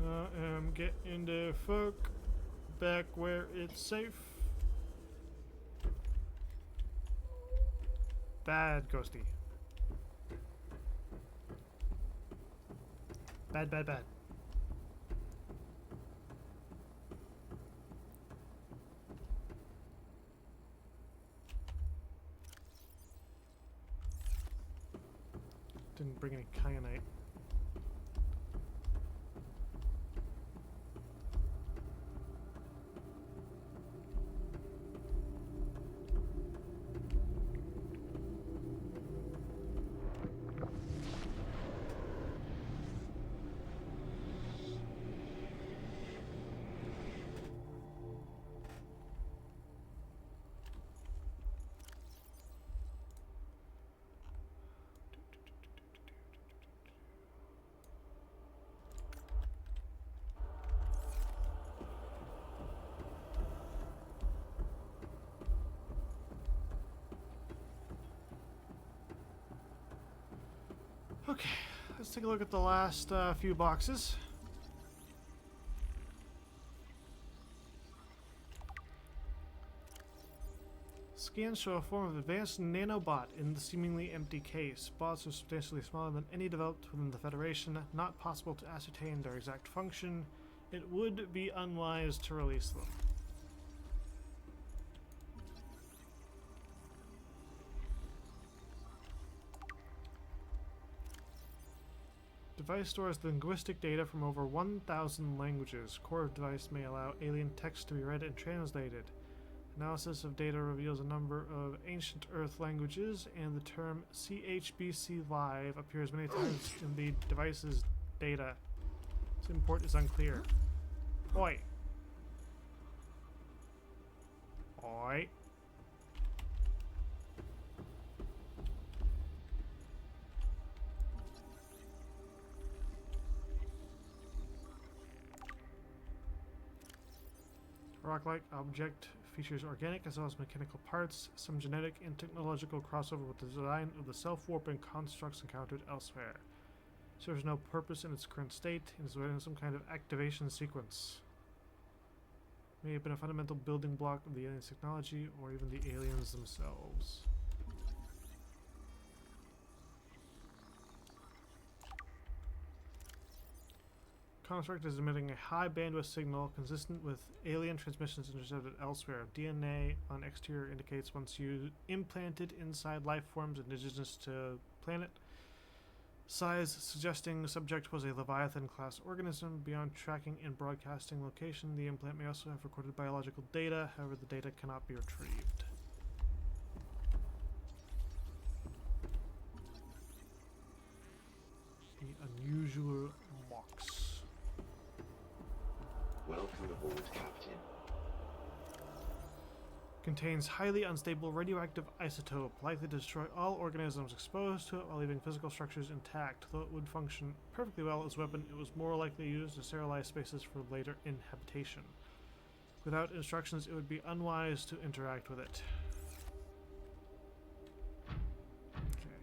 I am getting the fuck back where it's safe. Bad ghosty. Bad, bad, bad. Didn't bring any kyanite. Okay, let's take a look at the last few boxes. Scans show a form of advanced nanobot in the seemingly empty case. Bots are substantially smaller than any developed within the Federation. Not possible to ascertain their exact function. It would be unwise to release them. Device stores linguistic data from over 1,000 languages. Core device may allow alien text to be read and translated. Analysis of data reveals a number of ancient Earth languages, and the term CHBC Live appears many times in the device's data. Its import is unclear. Oi. Oi. Rock-like object features organic as well as mechanical parts, some genetic and technological crossover with the design of the self-warping constructs encountered elsewhere. Serves no purpose in its current state and is within some kind of activation sequence. May have been a fundamental building block of the aliens' technology or even the aliens themselves. Construct is emitting a high bandwidth signal consistent with alien transmissions intercepted elsewhere. DNA on exterior indicates once implanted inside life forms indigenous to planet. Size suggesting the subject was a Leviathan class organism. Beyond tracking and broadcasting location, the implant may also have recorded biological data, however the data cannot be retrieved. The unusual box. Welcome aboard, Captain. Contains highly unstable radioactive isotope, likely to destroy all organisms exposed to it while leaving physical structures intact. Though it would function perfectly well as a weapon, it was more likely used to sterilize spaces for later inhabitation. Without instructions, it would be unwise to interact with it. Okay.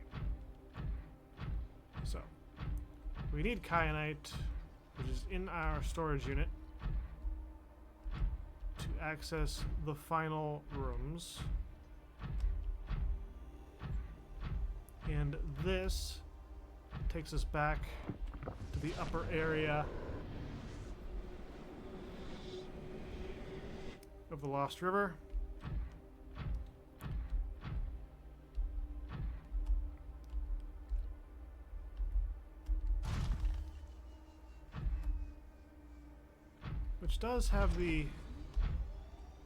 So, we need kyanite, which is in our storage unit, to access the final rooms. And this takes us back to the upper area of the Lost River. Which does have the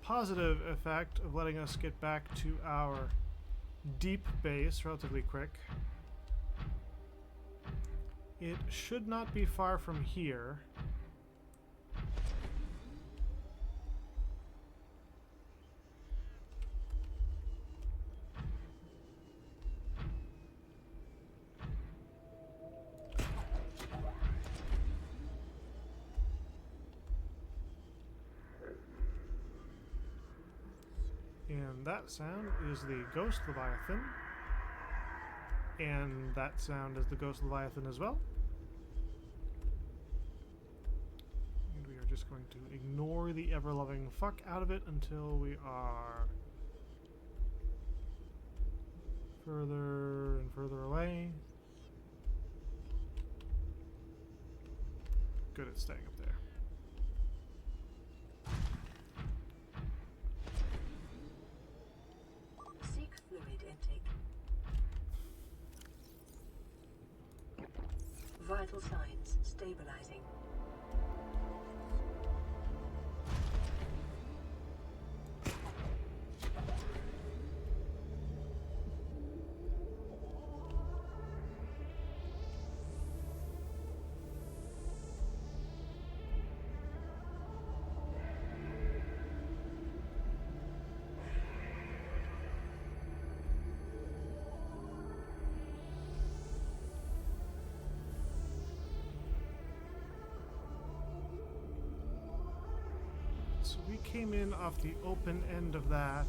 positive effect of letting us get back to our deep base relatively quick. It should not be far from here. And that sound is the Ghost Leviathan. And that sound is the Ghost Leviathan as well. And we are just going to ignore the ever-loving fuck out of it until we are further and further away. Good at staying up there. Seek fluid intake. Vital signs stabilizing. So we came in off the open end of that.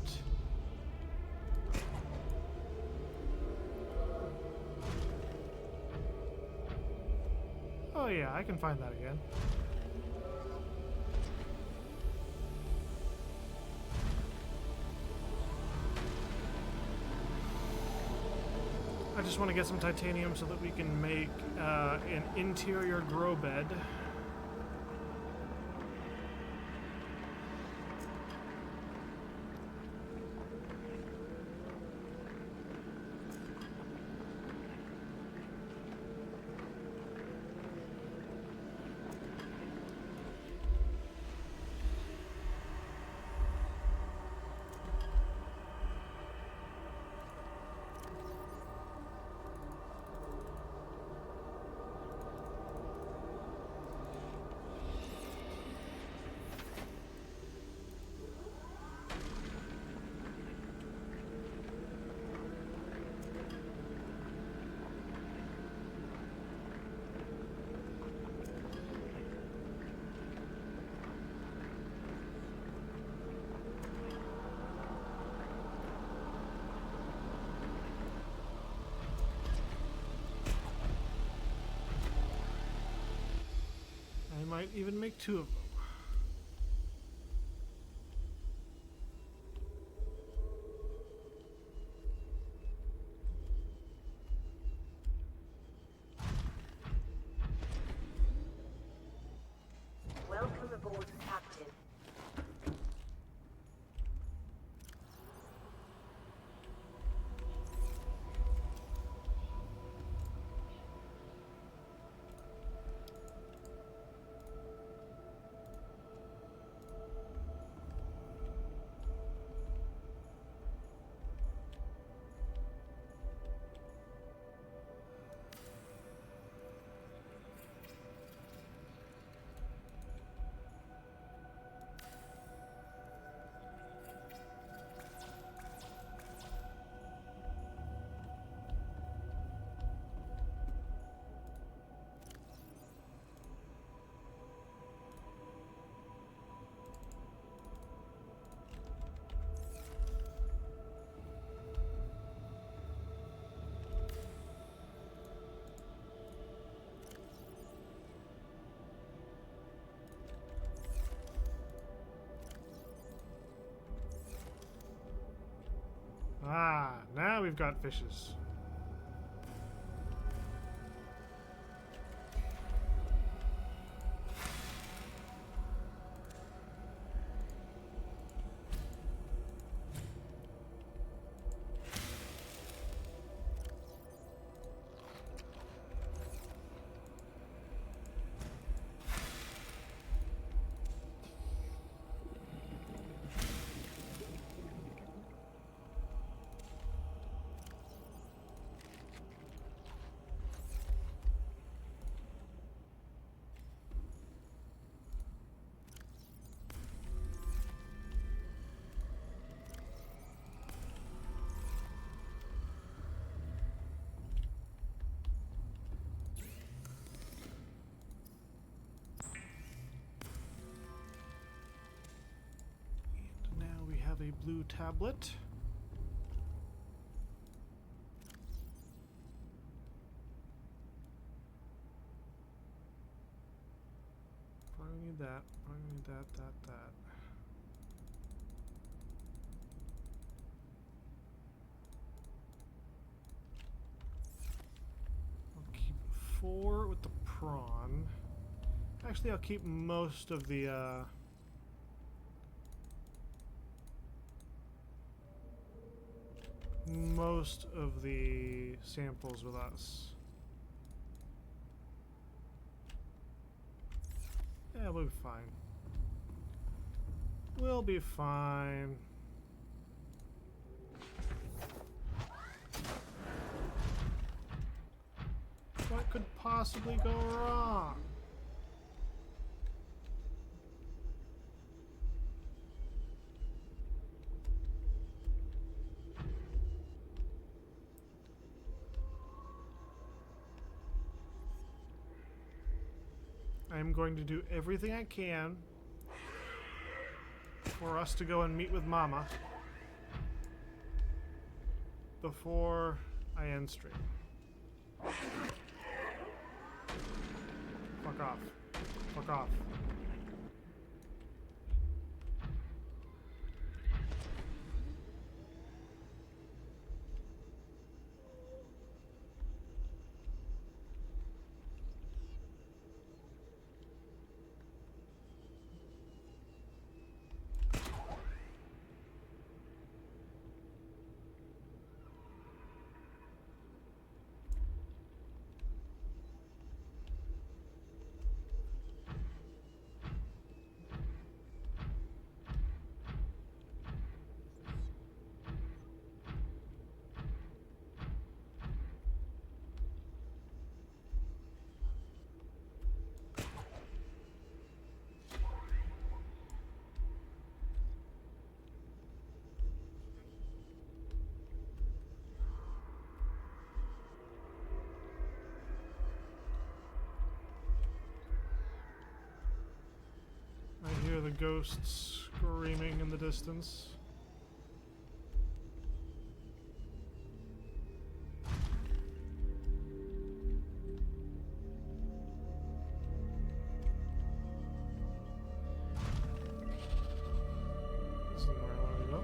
Oh yeah, I can find that again. I just want to get some titanium so that we can make an interior grow bed. I might even make 2 of them. Welcome aboard, Captain. Ah, now we've got fishes. And now we have a blue tablet. Probably need that. Probably need that. I'll keep 4 with the prawn. Actually, I'll keep most of the samples with us. Yeah, we'll be fine. We'll be fine. What could possibly go wrong? I'm going to do everything I can for us to go and meet with Mama before I end stream. Fuck off. Fuck off. the ghosts screaming in the distance. This isn't where I wanted to go.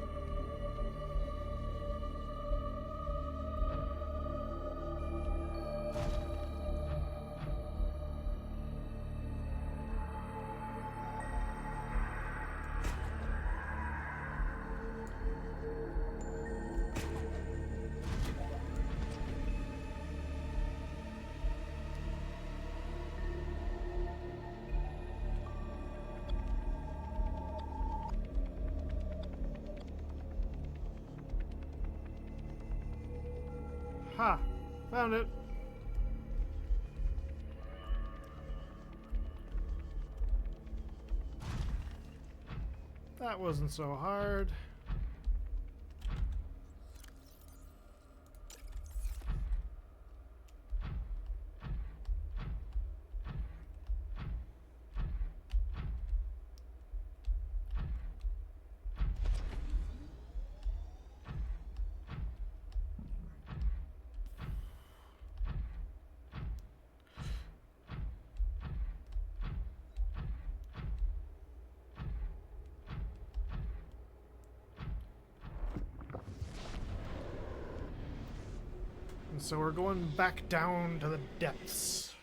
Ha! Found it! That wasn't so hard. And so we're going back down to the depths.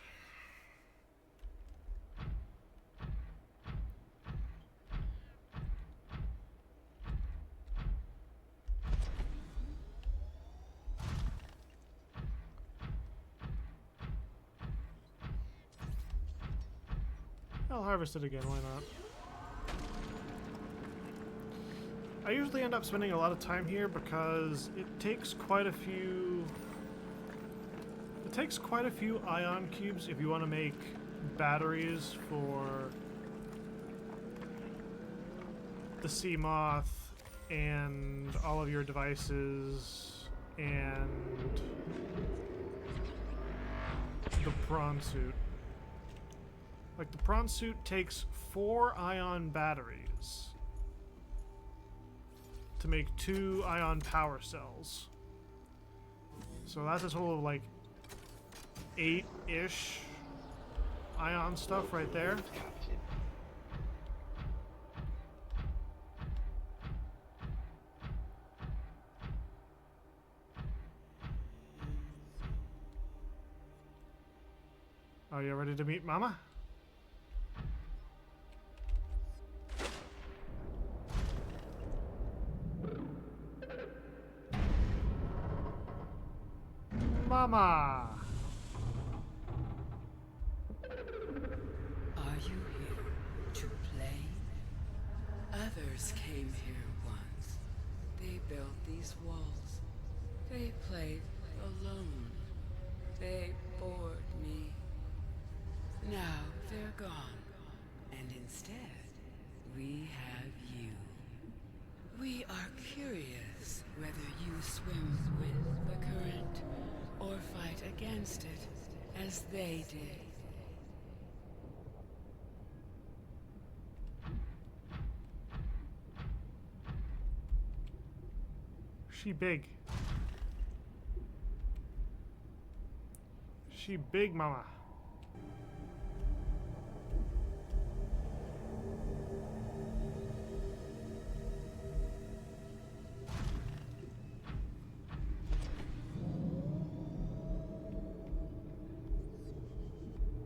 I'll harvest it again, why not? I usually end up spending a lot of time here because it takes quite a few ion cubes if you want to make batteries for the sea moth and all of your devices and the prawn suit. Like, the prawn suit takes 4 ion batteries to make 2 ion power cells. So that's a total of like 8-ish ion stuff right there. Captain. Are you ready to meet Mama? Mama! Are you here to play? Others came here once. They built these walls. They played alone. They bored me. Now they're gone. And instead, we have you. We are curious whether you swim with the current or fight against it as they did. She big. She big, Mama.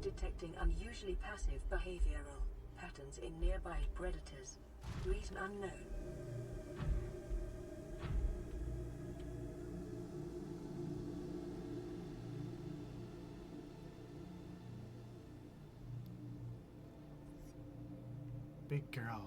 Detecting unusually passive behavioral patterns in nearby predators. Reason unknown. Big girl.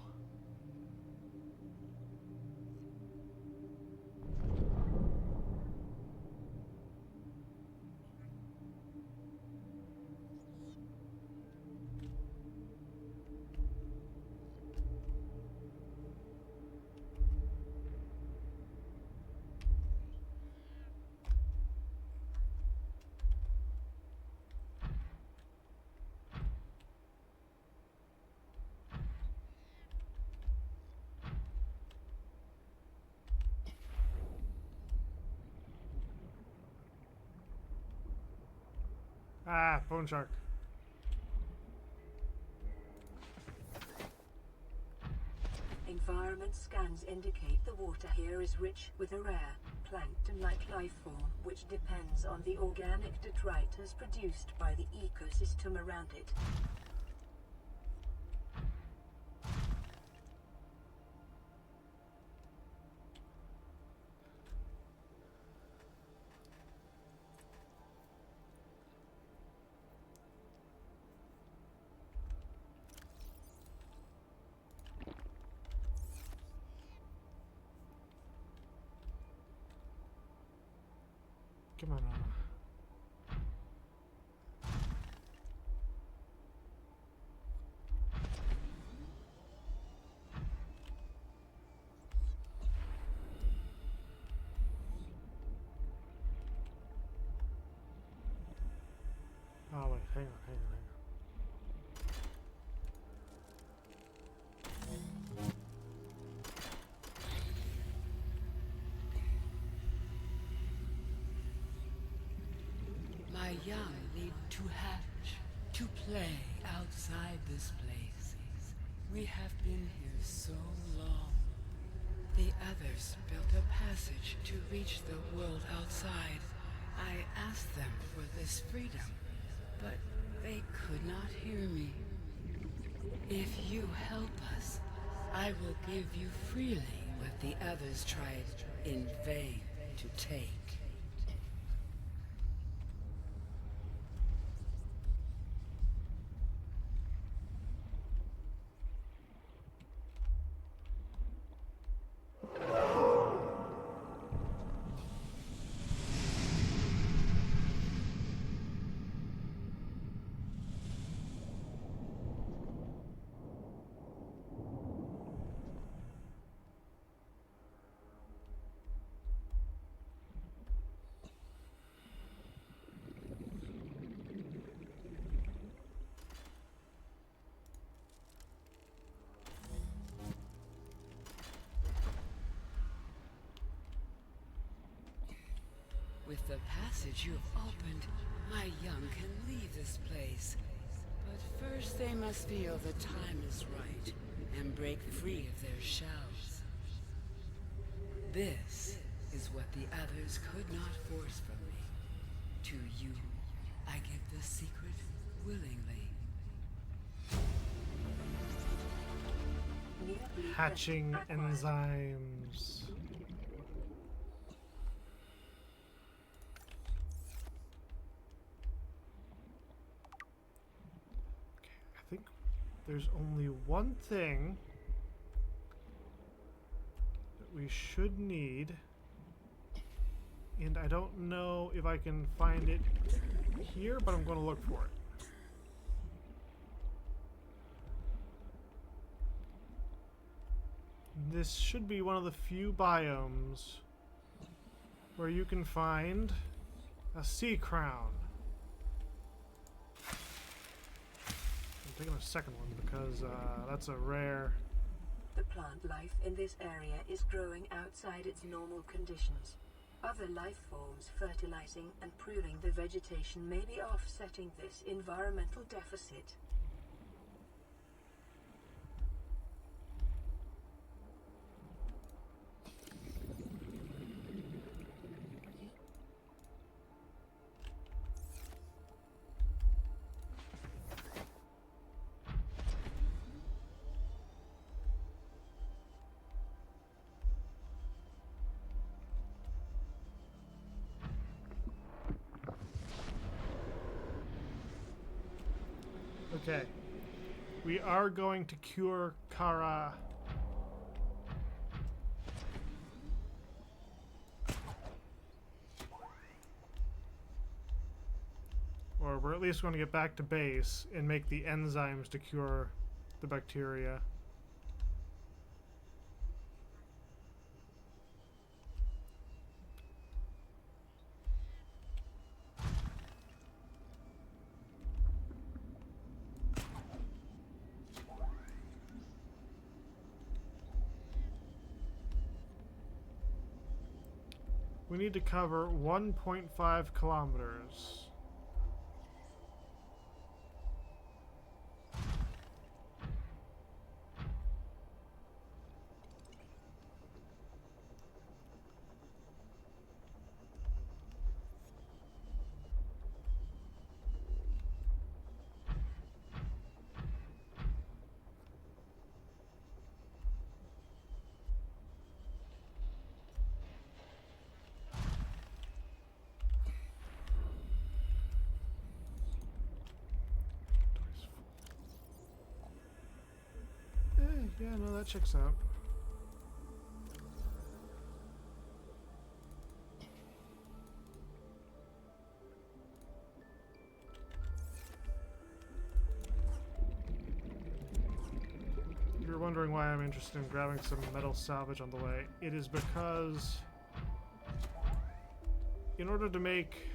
Ah, bone shark. Environment scans indicate the water here is rich with a rare, plankton-like life form which depends on the organic detritus produced by the ecosystem around it. Come on, Anna. Oh wait, hang on. My young need to hatch, to play outside this place. We have been here so long. The others built a passage to reach the world outside. I asked them for this freedom, but they could not hear me. If you help us, I will give you freely what the others tried in vain to take. With the passage you have opened, my young can leave this place. But first they must feel the time is right and break free of their shells. This is what the others could not force from me. To you, I give the secret willingly. New blueprint Hatching acquired. enzymes. I think there's only one thing that we should need, and I don't know if I can find it here, but I'm going to look for it. This should be one of the few biomes where you can find a sea crown. I'm taking a second one because that's a rare. The plant life in this area is growing outside its normal conditions. Other life forms fertilizing and pruning the vegetation may be offsetting this environmental deficit. Okay. We are going to cure Kara. Or we're at least going to get back to base and make the enzymes to cure the bacteria. We need to cover 1.5 kilometers. Yeah, no, that checks out. If you're wondering why I'm interested in grabbing some metal salvage on the way, it is because in order to make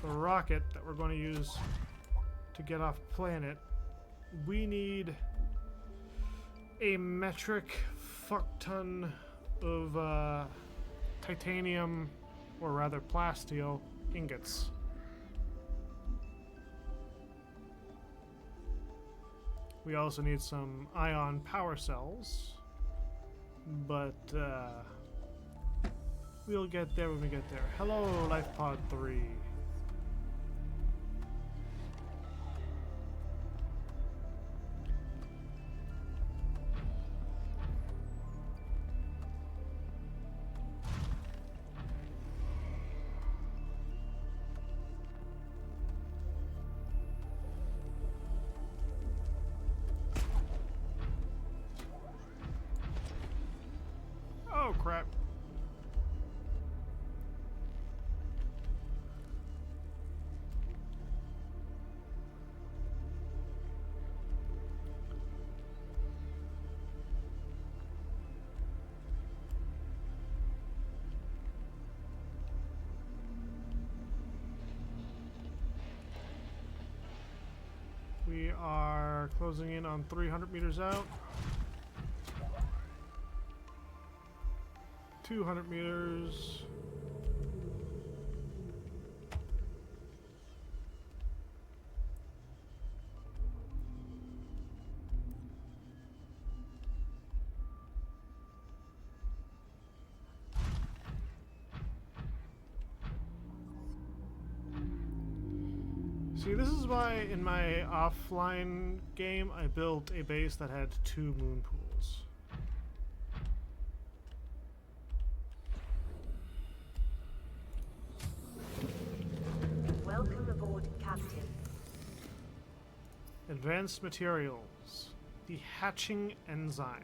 the rocket that we're going to use to get off planet, we need a metric fuck ton of titanium, or rather plasteel, ingots. We also need some ion power cells, but we'll get there when we get there. Hello, Life Pod 3. Oh, crap. We are closing in on 300 meters out. 200 meters. See, this is why in my offline game I built a base that had 2 moon pools. Welcome aboard, Captain. Advanced materials. The hatching enzyme.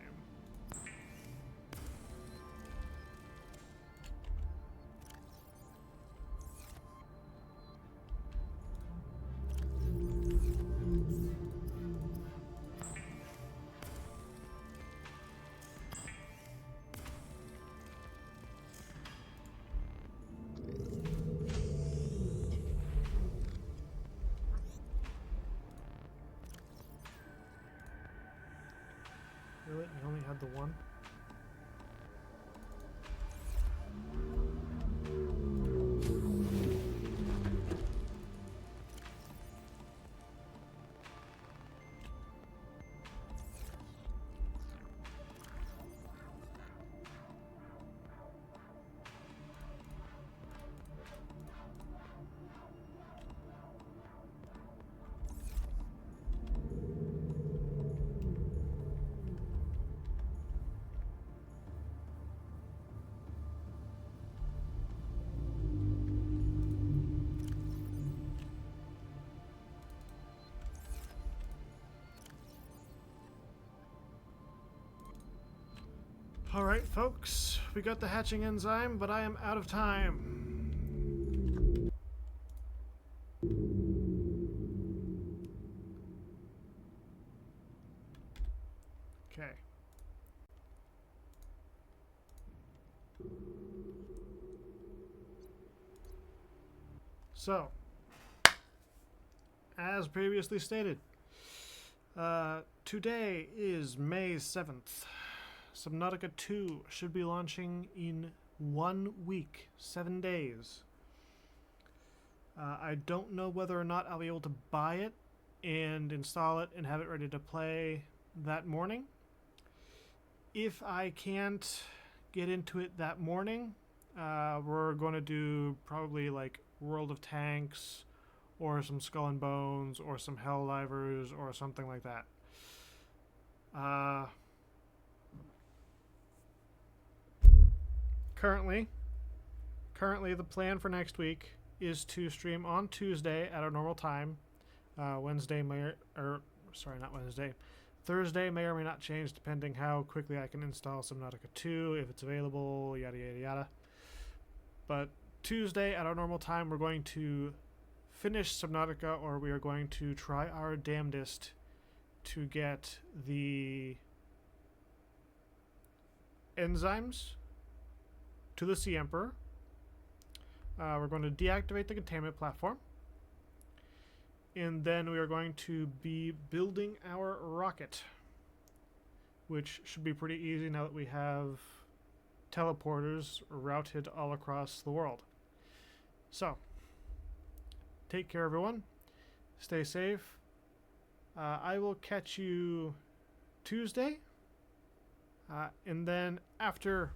Really? You only had the one? Alright, folks, we got the hatching enzyme, but I am out of time. Okay. So, as previously stated, today is May 7th. Subnautica 2 should be launching in 1 week, 7 days. I don't know whether or not I'll be able to buy it and install it and have it ready to play that morning. If I can't get into it that morning, we're going to do probably like World of Tanks or some Skull and Bones or some Helldivers or something like that. Currently, the plan for next week is to stream on Tuesday at our normal time. Thursday may or may not change depending how quickly I can install Subnautica 2, if it's available, yada yada yada. But Tuesday at our normal time, we're going to finish Subnautica, or we are going to try our damnedest to get the enzymes to the Sea Emperor. We're going to deactivate the containment platform. And then we are going to be building our rocket, which should be pretty easy now that we have teleporters routed all across the world. So, take care, everyone. Stay safe. I will catch you Tuesday. And then after,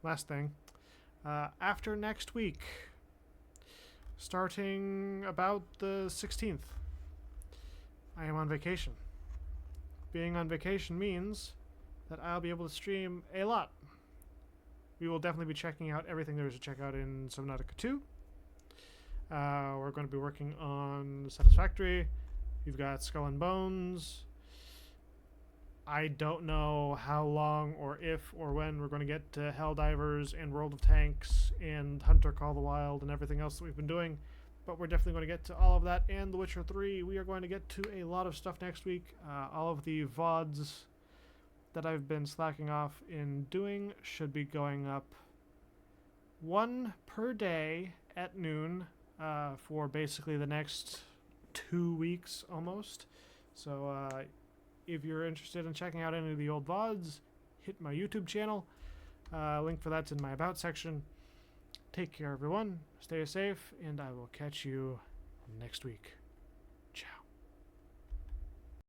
last thing, after next week, starting about the 16th, I am on vacation. Being on vacation means that I'll be able to stream a lot. We will definitely be checking out everything there is to check out in Subnautica 2. We're going to be working on Satisfactory. We've got Skull and Bones. I don't know how long or if or when we're going to get to Helldivers and World of Tanks and Hunter Call the Wild and everything else that we've been doing, but we're definitely going to get to all of that and The Witcher 3. We are going to get to a lot of stuff next week. All of the VODs that I've been slacking off in doing should be going up one per day at noon for basically the next 2 weeks almost. So if you're interested in checking out any of the old VODs, hit my YouTube channel. Link for that's in my About section. Take care, everyone. Stay safe, and I will catch you next week.